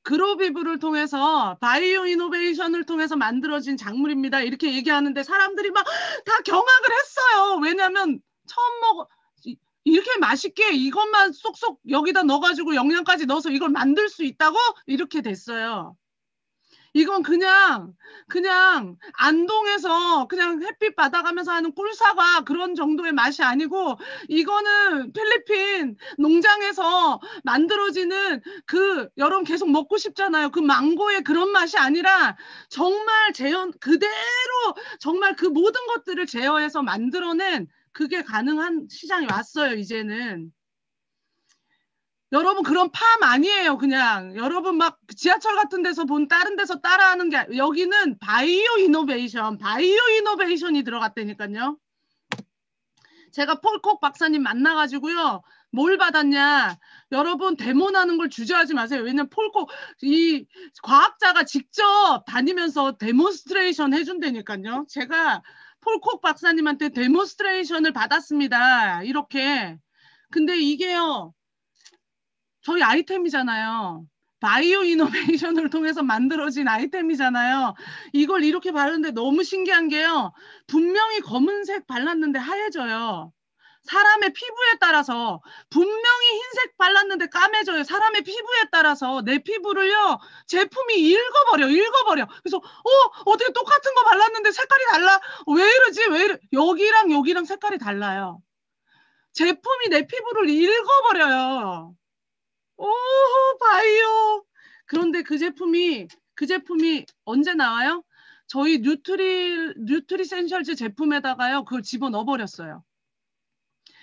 그로비브를 통해서 바이오 이노베이션을 통해서 만들어진 작물입니다. 이렇게 얘기하는데 사람들이 막 다 경악을 했어요. 왜냐하면 처음 먹어 이렇게 맛있게 이것만 쏙쏙 여기다 넣어가지고 영양까지 넣어서 이걸 만들 수 있다고 이렇게 됐어요. 이건 그냥 안동에서 그냥 햇빛 받아가면서 하는 꿀사과 그런 정도의 맛이 아니고 이거는 필리핀 농장에서 만들어지는 그 여러분 계속 먹고 싶잖아요. 그 망고의 그런 맛이 아니라 정말 그대로 정말 그 모든 것들을 제어해서 만들어낸 그게 가능한 시장이 왔어요. 이제는. 여러분 그런 팜 아니에요. 그냥 여러분 막 지하철 같은 데서 본 다른 데서 따라하는 게 여기는 바이오 이노베이션이 들어갔다니까요. 제가 폴콕 박사님 만나가지고요. 뭘 받았냐. 여러분 데모나는 걸 주저하지 마세요. 왜냐면 폴콕 이 과학자가 직접 다니면서 데몬스트레이션 해준다니까요. 제가 폴콕 박사님한테 데몬스트레이션을 받았습니다. 이렇게. 근데 이게요. 저희 아이템이잖아요. 바이오 이노베이션을 통해서 만들어진 아이템이잖아요. 이걸 이렇게 바르는데 너무 신기한 게요. 분명히 검은색 발랐는데 하얘져요. 사람의 피부에 따라서 분명히 흰색 발랐는데 까매져요. 사람의 피부에 따라서 내 피부를요. 제품이 읽어버려. 그래서 어떻게 똑같은 거 발랐는데 색깔이 달라? 왜 이러지? 왜 이러? 여기랑 색깔이 달라요. 제품이 내 피부를 읽어버려요. 오, 바이오. 그런데 그 제품이 언제 나와요? 저희 뉴트리센셜즈 제품에다가요. 그걸 집어넣어 버렸어요.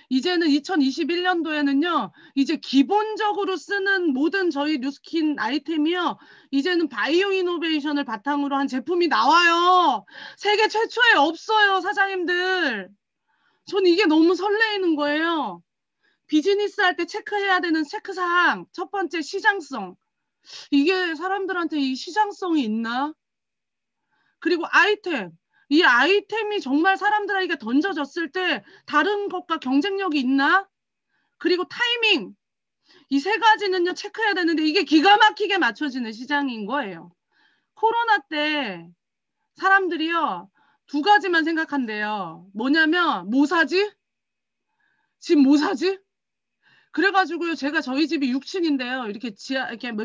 이제는 2021년도에는요. 이제 기본적으로 쓰는 모든 저희 뉴스킨 아이템이요. 이제는 바이오 이노베이션을 바탕으로 한 제품이 나와요. 세계 최초에 없어요, 사장님들. 전 이게 너무 설레이는 거예요. 비즈니스 할 때 체크해야 되는 체크사항. 첫 번째 시장성. 이게 사람들한테 이 시장성이 있나? 그리고 아이템. 이 아이템이 정말 사람들에게 던져졌을 때 다른 것과 경쟁력이 있나? 그리고 타이밍. 이 세 가지는요 체크해야 되는데 이게 기가 막히게 맞춰지는 시장인 거예요. 코로나 때 사람들이요 두 가지만 생각한대요. 뭐냐면 뭐 사지? 집 뭐 사지? 그래가지고요, 제가 저희 집이 6층인데요. 이렇게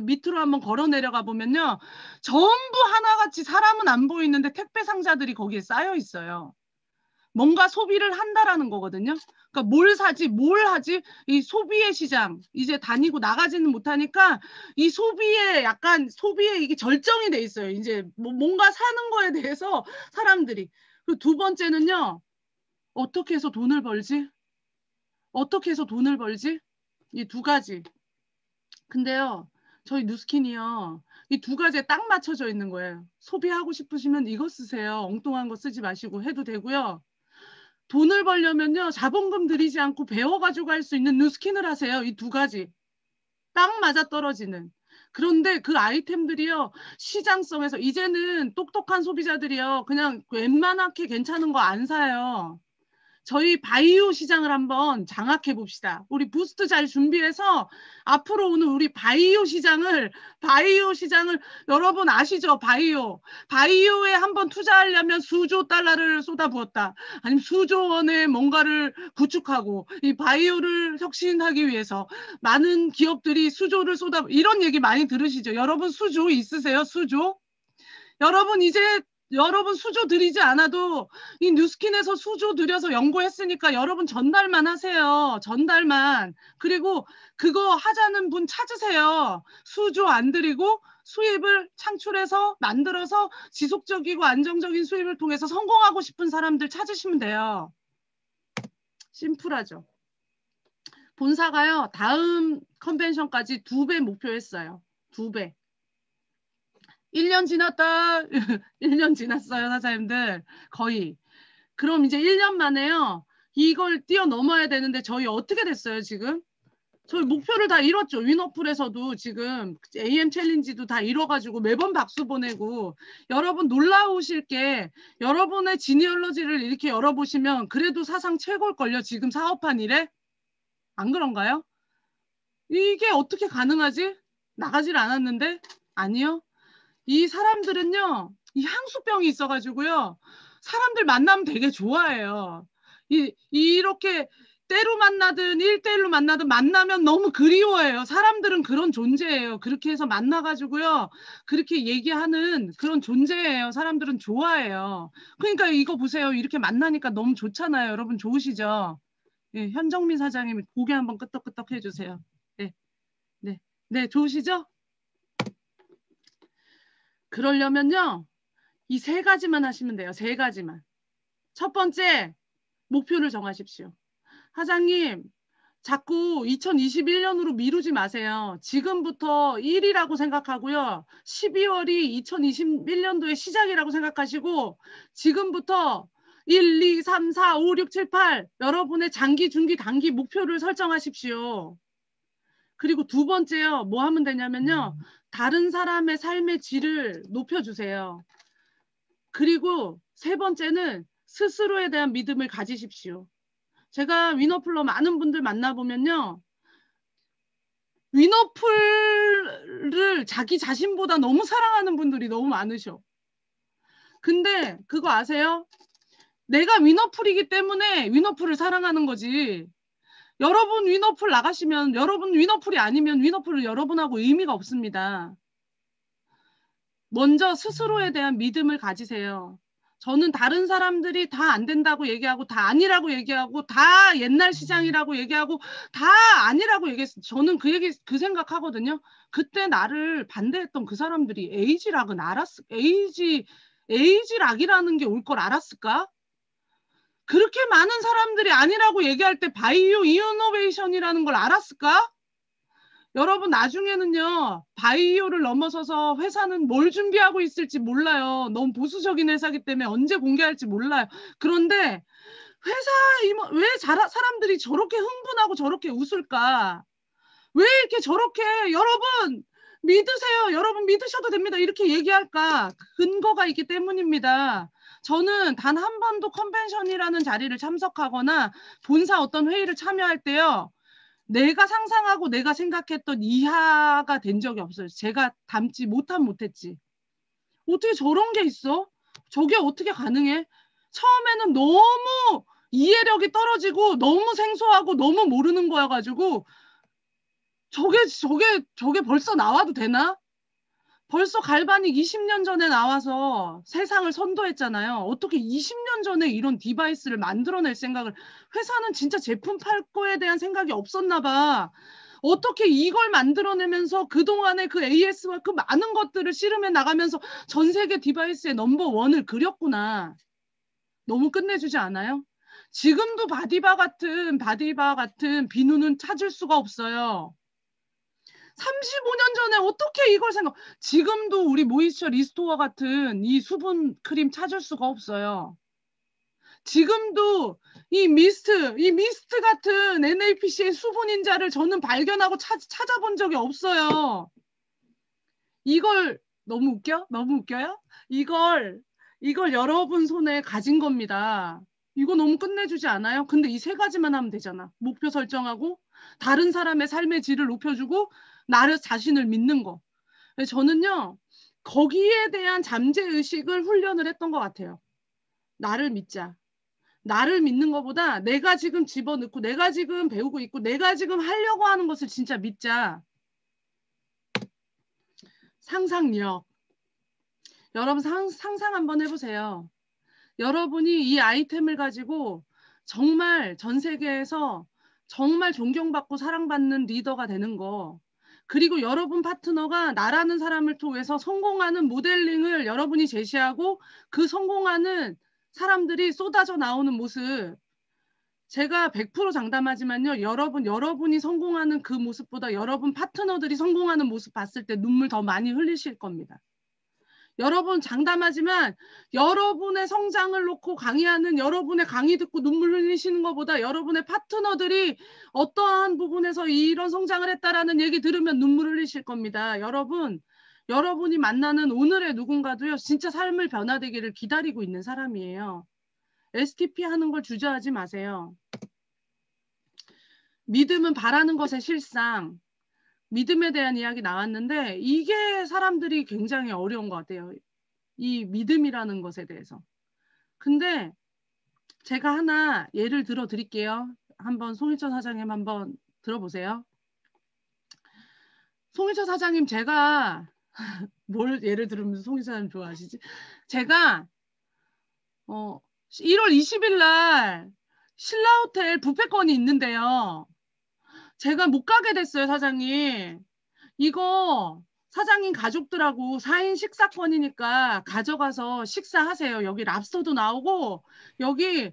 밑으로 한번 걸어 내려가 보면요. 전부 하나같이 사람은 안 보이는데 택배 상자들이 거기에 쌓여 있어요. 뭔가 소비를 한다라는 거거든요. 그러니까 뭘 사지, 뭘 하지? 이 소비의 시장. 이제 다니고 나가지는 못하니까 이 소비에 이게 절정이 돼 있어요. 이제 뭔가 사는 거에 대해서 사람들이. 그리고 두 번째는요. 어떻게 해서 돈을 벌지? 어떻게 해서 돈을 벌지? 이 두 가지. 근데요, 저희 뉴스킨이요. 이 두 가지에 딱 맞춰져 있는 거예요. 소비하고 싶으시면 이거 쓰세요. 엉뚱한 거 쓰지 마시고 해도 되고요. 돈을 벌려면요, 자본금 들이지 않고 배워가지고 할 수 있는 뉴스킨을 하세요. 이 두 가지. 딱 맞아떨어지는. 그런데 그 아이템들이요, 시장성에서 이제는 똑똑한 소비자들이요, 그냥 웬만하게 괜찮은 거 안 사요. 저희 바이오 시장을 한번 장악해 봅시다. 우리 부스트 잘 준비해서 앞으로 오는 우리 바이오 시장을 여러분 아시죠? 바이오에 한번 투자하려면 수조 달러를 쏟아부었다. 아니면 수조 원의 뭔가를 구축하고 이 바이오를 혁신하기 위해서 많은 기업들이 수조를 이런 얘기 많이 들으시죠? 여러분 수조 있으세요? 수조? 여러분 이제 여러분 수조 들이지 않아도 이 뉴스킨에서 수조 들여서 연구했으니까 여러분 전달만 하세요. 전달만. 그리고 그거 하자는 분 찾으세요. 수조 안 들이고 수입을 창출해서 만들어서 지속적이고 안정적인 수입을 통해서 성공하고 싶은 사람들 찾으시면 돼요. 심플하죠. 본사가요. 다음 컨벤션까지 2배 목표했어요. 2배. 1년 지났다. 1년 지났어요, 사장님들. 거의. 그럼 이제 1년 만에요. 이걸 뛰어넘어야 되는데 저희 어떻게 됐어요, 지금? 저희 목표를 다 이뤘죠. 위너풀에서도 지금 AM 챌린지도 다 이뤄가지고 매번 박수 보내고 여러분 놀라우실 게 여러분의 지니얼러지를 이렇게 열어보시면 그래도 사상 최고일걸요. 지금 사업한 일에? 안 그런가요? 이게 어떻게 가능하지? 나가질 않았는데? 아니요. 이 사람들은요, 이 향수병이 있어가지고요, 사람들 만나면 되게 좋아해요. 이렇게 때로 만나든 1대1로 만나든 만나면 너무 그리워해요. 사람들은 그런 존재예요. 그렇게 해서 만나가지고요, 그렇게 얘기하는 그런 존재예요. 사람들은 좋아해요. 그러니까 이거 보세요. 이렇게 만나니까 너무 좋잖아요. 여러분 좋으시죠? 예, 현정민 사장님 고개 한번 끄덕끄덕 해주세요. 네, 네, 네, 좋으시죠? 그러려면요, 이 3가지만 하시면 돼요. 3가지만. 첫 번째, 목표를 정하십시오. 사장님, 자꾸 2021년으로 미루지 마세요. 지금부터 1이라고 생각하고요. 12월이 2021년도의 시작이라고 생각하시고 지금부터 1, 2, 3, 4, 5, 6, 7, 8 여러분의 장기, 중기, 단기 목표를 설정하십시오. 그리고 2번째요. 뭐 하면 되냐면요. 다른 사람의 삶의 질을 높여주세요. 그리고 3번째는 스스로에 대한 믿음을 가지십시오. 제가 위너풀로 많은 분들 만나보면요. 위너풀을 자기 자신보다 너무 사랑하는 분들이 너무 많으셔. 근데 그거 아세요? 내가 위너풀이기 때문에 위너풀을 사랑하는 거지. 여러분 위너풀 나가시면 여러분 위너풀이 아니면 위너풀을 여러분하고 의미가 없습니다. 먼저 스스로에 대한 믿음을 가지세요. 저는 다른 사람들이 다 안 된다고 얘기하고 다 아니라고 얘기하고 다 옛날 시장이라고 얘기하고 다 아니라고 얘기했어요. 저는 그 생각하거든요. 그때 나를 반대했던 그 사람들이 에이지락이라는 게 올 걸 알았을까? 그렇게 많은 사람들이 아니라고 얘기할 때 바이오 이노베이션이라는 걸 알았을까? 여러분 나중에는요. 바이오를 넘어서서 회사는 뭘 준비하고 있을지 몰라요. 너무 보수적인 회사기 때문에 언제 공개할지 몰라요. 그런데 왜 사람들이 저렇게 흥분하고 저렇게 웃을까? 왜 이렇게 저렇게 여러분 믿으세요. 여러분 믿으셔도 됩니다. 이렇게 얘기할까? 근거가 있기 때문입니다. 저는 단 한 번도 컨벤션이라는 자리를 참석하거나 본사 어떤 회의를 참여할 때요. 내가 상상하고 내가 생각했던 이하가 된 적이 없어요. 제가 담지 못했지. 어떻게 저런 게 있어? 저게 어떻게 가능해? 처음에는 너무 이해력이 떨어지고 너무 생소하고 너무 모르는 거여가지고 저게 벌써 나와도 되나? 벌써 갈바닉 20년 전에 나와서 세상을 선도했잖아요. 어떻게 20년 전에 이런 디바이스를 만들어낼 생각을, 회사는 진짜 제품 팔 거에 대한 생각이 없었나 봐. 어떻게 이걸 만들어내면서 그동안의 그 AS와 그 많은 것들을 씨름해 나가면서 전 세계 디바이스의 넘버1을 그렸구나. 너무 끝내주지 않아요? 지금도 바디바 같은 비누는 찾을 수가 없어요. 35년 전에 어떻게 이걸 지금도 우리 모이스처 리스토어 같은 이 수분 크림 찾을 수가 없어요. 지금도 이 미스트 같은 NAPC의 수분인자를 저는 발견하고 찾아본 적이 없어요. 이걸 너무 웃겨? 너무 웃겨요? 이걸 여러분 손에 가진 겁니다. 이거 너무 끝내주지 않아요? 근데 이 세 가지만 하면 되잖아. 목표 설정하고 다른 사람의 삶의 질을 높여주고 나를 자신을 믿는 거. 저는요. 거기에 대한 잠재의식을 훈련을 했던 것 같아요. 나를 믿자. 나를 믿는 것보다 내가 지금 집어넣고 내가 지금 배우고 있고 내가 지금 하려고 하는 것을 진짜 믿자. 상상력. 여러분 상상 한번 해보세요. 여러분이 이 아이템을 가지고 정말 전 세계에서 정말 존경받고 사랑받는 리더가 되는 거. 그리고 여러분 파트너가 나라는 사람을 통해서 성공하는 모델링을 여러분이 제시하고 그 성공하는 사람들이 쏟아져 나오는 모습. 제가 100% 장담하지만요. 여러분이 성공하는 그 모습보다 여러분 파트너들이 성공하는 모습 봤을 때 눈물 더 많이 흘리실 겁니다. 여러분 장담하지만 여러분의 성장을 놓고 강의하는 여러분의 강의 듣고 눈물 흘리시는 것보다 여러분의 파트너들이 어떠한 부분에서 이런 성장을 했다라는 얘기 들으면 눈물 흘리실 겁니다. 여러분이 만나는 오늘의 누군가도요. 진짜 삶을 변화되기를 기다리고 있는 사람이에요. STP 하는 걸 주저하지 마세요. 믿음은 바라는 것의 실상. 믿음에 대한 이야기 나왔는데 이게 사람들이 굉장히 어려운 것 같아요. 이 믿음이라는 것에 대해서. 근데 제가 하나 예를 들어 드릴게요. 한번 송일철 사장님 한번 들어보세요. 송일철 사장님 제가 뭘 예를 들으면서 송일철 사장님 좋아하시지? 제가 1월 20일 날 신라호텔 뷔페권이 있는데요. 제가 못 가게 됐어요, 사장님. 이거 사장님 가족들하고 4인 식사권이니까 가져가서 식사하세요. 여기 랍스터도 나오고 여기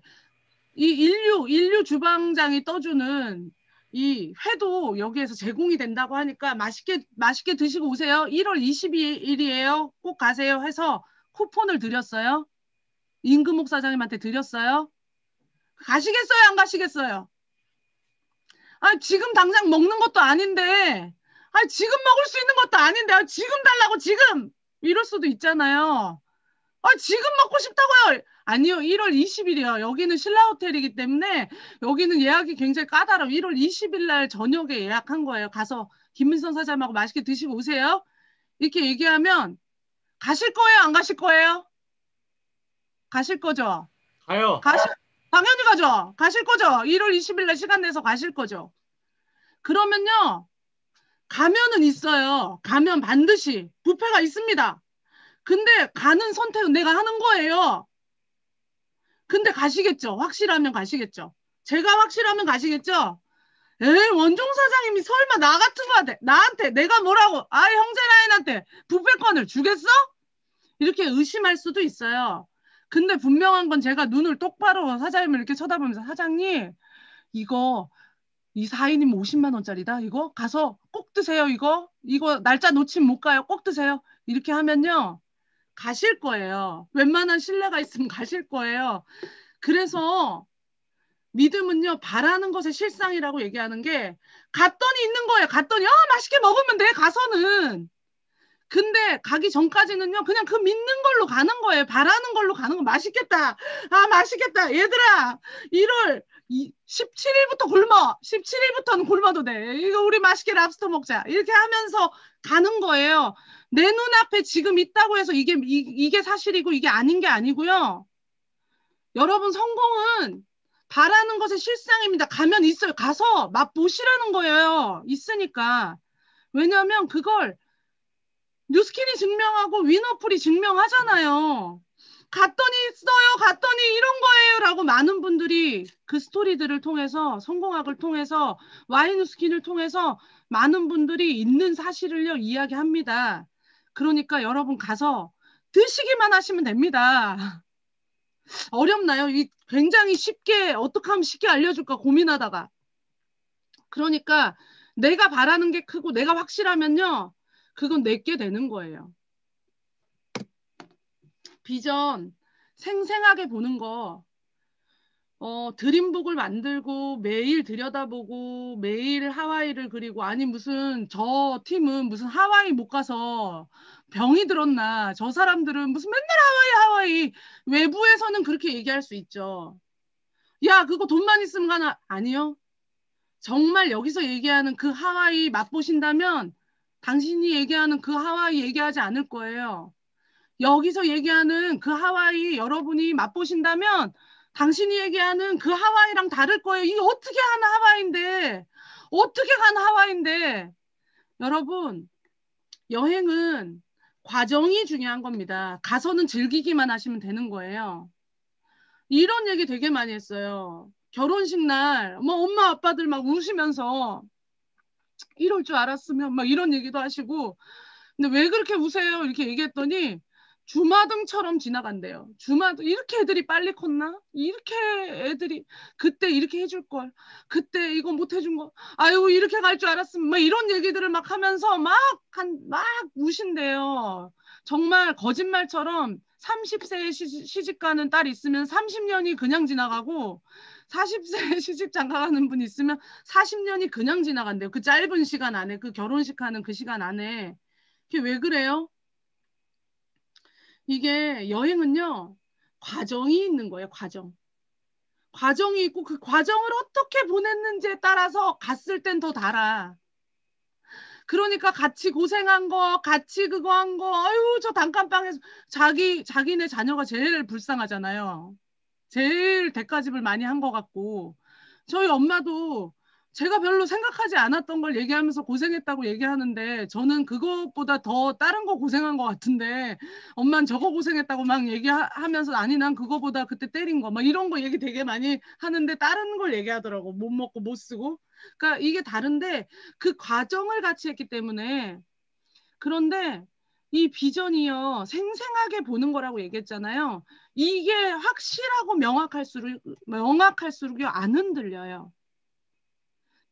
이 인류 주방장이 떠주는 이 회도 여기에서 제공이 된다고 하니까 맛있게 드시고 오세요. 1월 22일이에요. 꼭 가세요 해서 쿠폰을 드렸어요. 임금옥 사장님한테 드렸어요. 가시겠어요? 안 가시겠어요? 아, 지금 당장 먹는 것도 아닌데, 아, 지금 먹을 수 있는 것도 아닌데, 아, 지금 달라고 지금! 이럴 수도 있잖아요. 아, 지금 먹고 싶다고요? 아니요, 1월 20일이요. 여기는 신라호텔이기 때문에 여기는 예약이 굉장히 까다로워. 1월 20일 날 저녁에 예약한 거예요. 가서 김민선 사장님하고 맛있게 드시고 오세요. 이렇게 얘기하면 가실 거예요? 안 가실 거예요? 가실 거죠? 가요. 당연히 가죠. 가실 거죠? 1월 20일 날 시간 내서 가실 거죠? 그러면요. 가면은 있어요. 가면 반드시 뷔페가 있습니다. 근데 가는 선택은 내가 하는 거예요. 근데 가시겠죠? 확실하면 가시겠죠? 제가 확실하면 가시겠죠? 에이, 원종 사장님이 설마 나 같은 나한테 내가 뭐라고, 아, 형제 라인한테 뷔페권을 주겠어? 이렇게 의심할 수도 있어요. 근데 분명한 건 제가 눈을 똑바로 사장님을 이렇게 쳐다보면서 사장님, 이거 이 4인이면 50만 원짜리다. 이거 가서 꼭 드세요. 이거 날짜 놓치면 못 가요. 꼭 드세요. 이렇게 하면요. 가실 거예요. 웬만한 신뢰가 있으면 가실 거예요. 그래서 믿음은요. 바라는 것의 실상이라고 얘기하는 게 갔더니 있는 거예요. 갔더니 맛있게 먹으면 돼. 가서는. 근데 가기 전까지는요, 그냥 그 믿는 걸로 가는 거예요. 바라는 걸로 가는 거. 맛있겠다. 아, 맛있겠다. 얘들아, 1월 17일부터 굶어. 17일부터는 굶어도 돼. 이거 우리 맛있게 랍스터 먹자. 이렇게 하면서 가는 거예요. 내 눈앞에 지금 있다고 해서 이게 사실이고 이게 아닌 게 아니고요. 여러분, 성공은 바라는 것의 실상입니다. 가면 있어요. 가서 맛보시라는 거예요. 있으니까. 왜냐하면 그걸 뉴스킨이 증명하고 위너풀이 증명하잖아요. 갔더니 있어요. 갔더니 이런 거예요. 라고 많은 분들이 그 스토리들을 통해서 성공학을 통해서 와이누스킨을 통해서 많은 분들이 있는 사실을요. 이야기합니다. 그러니까 여러분 가서 드시기만 하시면 됩니다. 어렵나요? 굉장히 쉽게 어떻게 하면 쉽게 알려줄까 고민하다가 그러니까 내가 바라는 게 크고 내가 확실하면요. 그건 내게 되는 거예요. 비전 생생하게 보는 거. 드림북을 만들고 매일 들여다보고 매일 하와이를 그리고 아니 무슨 저 팀은 무슨 하와이 못 가서 병이 들었나 저 사람들은 무슨 맨날 하와이 외부에서는 그렇게 얘기할 수 있죠. 야 그거 돈만 있으면 가나 아니요. 정말 여기서 얘기하는 그 하와이 맛보신다면 당신이 얘기하는 그 하와이 얘기하지 않을 거예요. 여기서 얘기하는 그 하와이 여러분이 맛보신다면 당신이 얘기하는 그 하와이랑 다를 거예요. 이게 어떻게 하는 하와이인데, 어떻게 가는 하와이인데. 여러분, 여행은 과정이 중요한 겁니다. 가서는 즐기기만 하시면 되는 거예요. 이런 얘기 되게 많이 했어요. 결혼식 날, 뭐 엄마 아빠들 막 우시면서 이럴 줄 알았으면 막 이런 얘기도 하시고, 근데 왜 그렇게 우세요? 이렇게 얘기했더니 주마등처럼 지나간대요. 주마등 이렇게 애들이 빨리 컸나? 이렇게 애들이 그때 이렇게 해줄 걸. 그때 이거 못 해준 거. 아유 이렇게 갈 줄 알았으면 막 이런 얘기들을 막 하면서 막 우신대요. 정말 거짓말처럼 30세에 시집 가는 딸 있으면 30년이 그냥 지나가고 40세에 시집 장가가는 분 있으면 40년이 그냥 지나간대요. 그 짧은 시간 안에 그 결혼식 하는 그 시간 안에. 이게 왜 그래요? 이게 여행은요, 과정이 있는 거예요, 과정. 과정이 있고 그 과정을 어떻게 보냈는지에 따라서 갔을 땐 더 달아. 그러니까 같이 고생한 거, 같이 그거 한 거, 아유, 저 단칸방에서 자기네 자녀가 제일 불쌍하잖아요. 제일 대가집을 많이 한 것 같고. 저희 엄마도 제가 별로 생각하지 않았던 걸 얘기하면서 고생했다고 얘기하는데 저는 그것보다 더 다른 거 고생한 것 같은데 엄마는 저거 고생했다고 막 얘기하면서 아니 난 그거보다 그때 때린 거 막 이런 거 얘기 되게 많이 하는데 다른 걸 얘기하더라고. 못 먹고 못 쓰고. 그러니까 이게 다른데 그 과정을 같이 했기 때문에 그런데 이 비전이요 생생하게 보는 거라고 얘기했잖아요. 이게 확실하고 명확할수록요 안 흔들려요.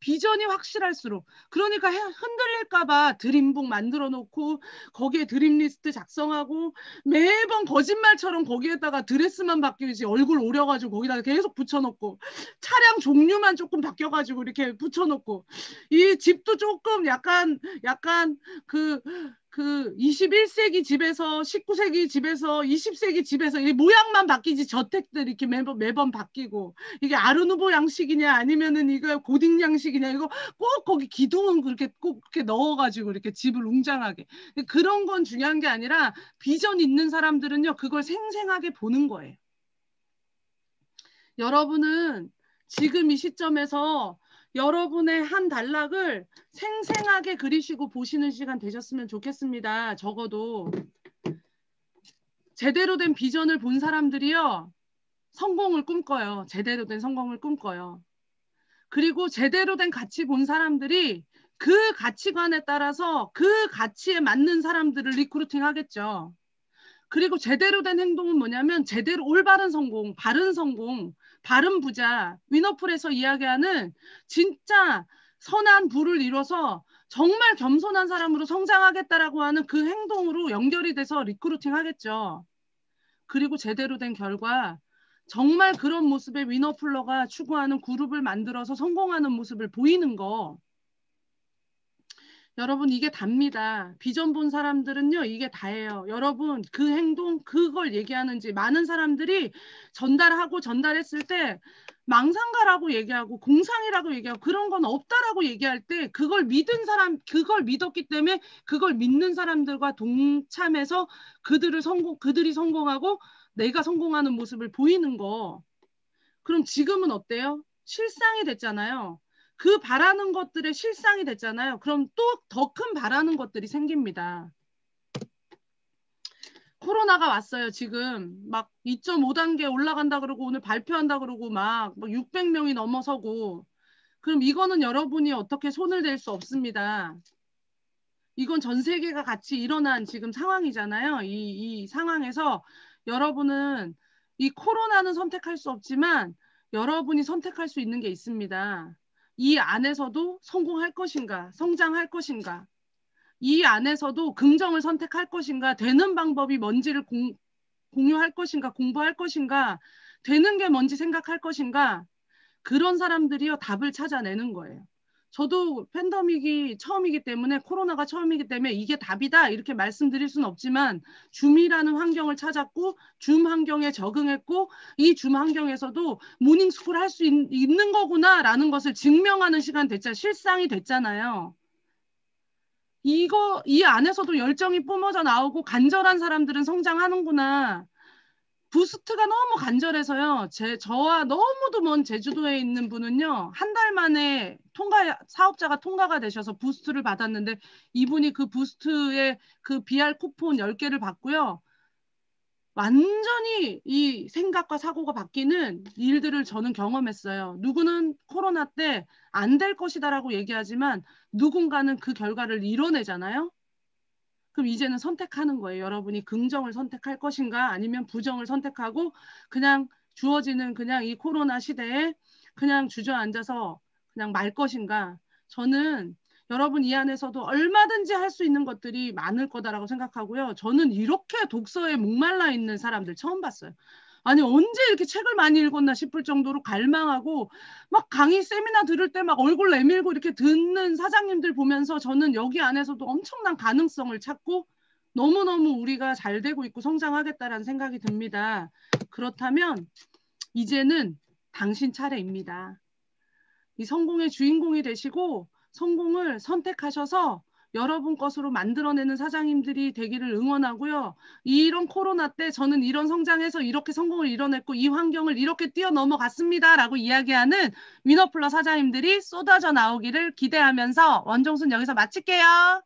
비전이 확실할수록 그러니까 흔들릴까봐 드림북 만들어 놓고 거기에 드림리스트 작성하고 매번 거짓말처럼 거기에다가 드레스만 바뀌지 얼굴 오려가지고 거기다가 계속 붙여놓고 차량 종류만 조금 바뀌어가지고 이렇게 붙여놓고 이 집도 조금 약간 그 21세기 집에서 19세기 집에서 20세기 집에서 이 모양만 바뀌지 저택들 이렇게 매번 바뀌고 이게 아르누보 양식이냐 아니면은 이거 고딕 양식이냐 이거 꼭 거기 기둥은 그렇게 꼭 그렇게 넣어가지고 이렇게 집을 웅장하게 그런 건 중요한 게 아니라 비전 있는 사람들은요 그걸 생생하게 보는 거예요. 여러분은 지금 이 시점에서 여러분의 한 단락을 생생하게 그리시고 보시는 시간 되셨으면 좋겠습니다. 적어도 제대로 된 비전을 본 사람들이요. 성공을 꿈꿔요. 제대로 된 성공을 꿈꿔요. 그리고 제대로 된 가치 본 사람들이 그 가치관에 따라서 그 가치에 맞는 사람들을 리크루팅 하겠죠. 그리고 제대로 된 행동은 뭐냐면 제대로 올바른 성공, 바른 성공, 바른 부자, 위너풀에서 이야기하는 진짜 선한 부를 이뤄서 정말 겸손한 사람으로 성장하겠다라고 하는 그 행동으로 연결이 돼서 리크루팅 하겠죠. 그리고 제대로 된 결과 정말 그런 모습의 위너플러가 추구하는 그룹을 만들어서 성공하는 모습을 보이는 거. 여러분 이게 답니다. 비전 본 사람들은요 이게 다예요. 여러분 그 행동 그걸 얘기하는지 많은 사람들이 전달했을 때 망상가라고 얘기하고 공상이라고 얘기하고 그런 건 없다라고 얘기할 때 그걸 믿은 사람 그걸 믿었기 때문에 그걸 믿는 사람들과 동참해서 그들이 성공하고 내가 성공하는 모습을 보이는 거. 그럼 지금은 어때요? 실상이 됐잖아요. 그 바라는 것들의 실상이 됐잖아요. 그럼 또 더 큰 바라는 것들이 생깁니다. 코로나가 왔어요. 지금 막 2.5단계 올라간다 그러고 오늘 발표한다 그러고 막 600명이 넘어서고 그럼 이거는 여러분이 어떻게 손을 댈 수 없습니다. 이건 전 세계가 같이 일어난 지금 상황이잖아요. 이 상황에서 여러분은 이 코로나는 선택할 수 없지만 여러분이 선택할 수 있는 게 있습니다. 이 안에서도 성공할 것인가, 성장할 것인가, 이 안에서도 긍정을 선택할 것인가, 되는 방법이 뭔지를 공유할 것인가, 공부할 것인가, 되는 게 뭔지 생각할 것인가? 그런 사람들이요, 답을 찾아내는 거예요. 저도 팬데믹이 처음이기 때문에, 코로나가 처음이기 때문에 이게 답이다 이렇게 말씀드릴 수는 없지만, 줌이라는 환경을 찾았고 줌 환경에 적응했고, 이 줌 환경에서도 모닝스쿨 할 수 있는 거구나 라는 것을 증명하는 시간 됐잖아요. 실상이 됐잖아요. 이 안에서도 열정이 뿜어져 나오고 간절한 사람들은 성장하는구나. 부스트가 너무 간절해서요. 저와 너무도 먼 제주도에 있는 분은요, 한 달 만에 사업자가 통과가 되셔서 부스트를 받았는데, 이분이 그 부스트의 그 BR 쿠폰 10개를 받고요. 완전히 이 생각과 사고가 바뀌는 일들을 저는 경험했어요. 누구는 코로나 때 안 될 것이다라고 얘기하지만 누군가는 그 결과를 이뤄내잖아요. 그럼 이제는 선택하는 거예요. 여러분이 긍정을 선택할 것인가 아니면 부정을 선택하고 그냥 주어지는 그냥 이 코로나 시대에 그냥 주저앉아서 그냥 말 것인가. 저는 여러분 이 안에서도 얼마든지 할 수 있는 것들이 많을 거다라고 생각하고요. 저는 이렇게 독서에 목말라 있는 사람들 처음 봤어요. 아니 언제 이렇게 책을 많이 읽었나 싶을 정도로 갈망하고 막 강의 세미나 들을 때 막 얼굴 내밀고 이렇게 듣는 사장님들 보면서 저는 여기 안에서도 엄청난 가능성을 찾고 너무너무 우리가 잘 되고 있고 성장하겠다라는 생각이 듭니다. 그렇다면 이제는 당신 차례입니다. 이 성공의 주인공이 되시고 성공을 선택하셔서 여러분 것으로 만들어내는 사장님들이 되기를 응원하고요. 이런 코로나 때 저는 이런 성장해서 이렇게 성공을 이뤄냈고 이 환경을 이렇게 뛰어넘어갔습니다. 라고 이야기하는 위너플러 사장님들이 쏟아져 나오기를 기대하면서 원종순 여기서 마칠게요.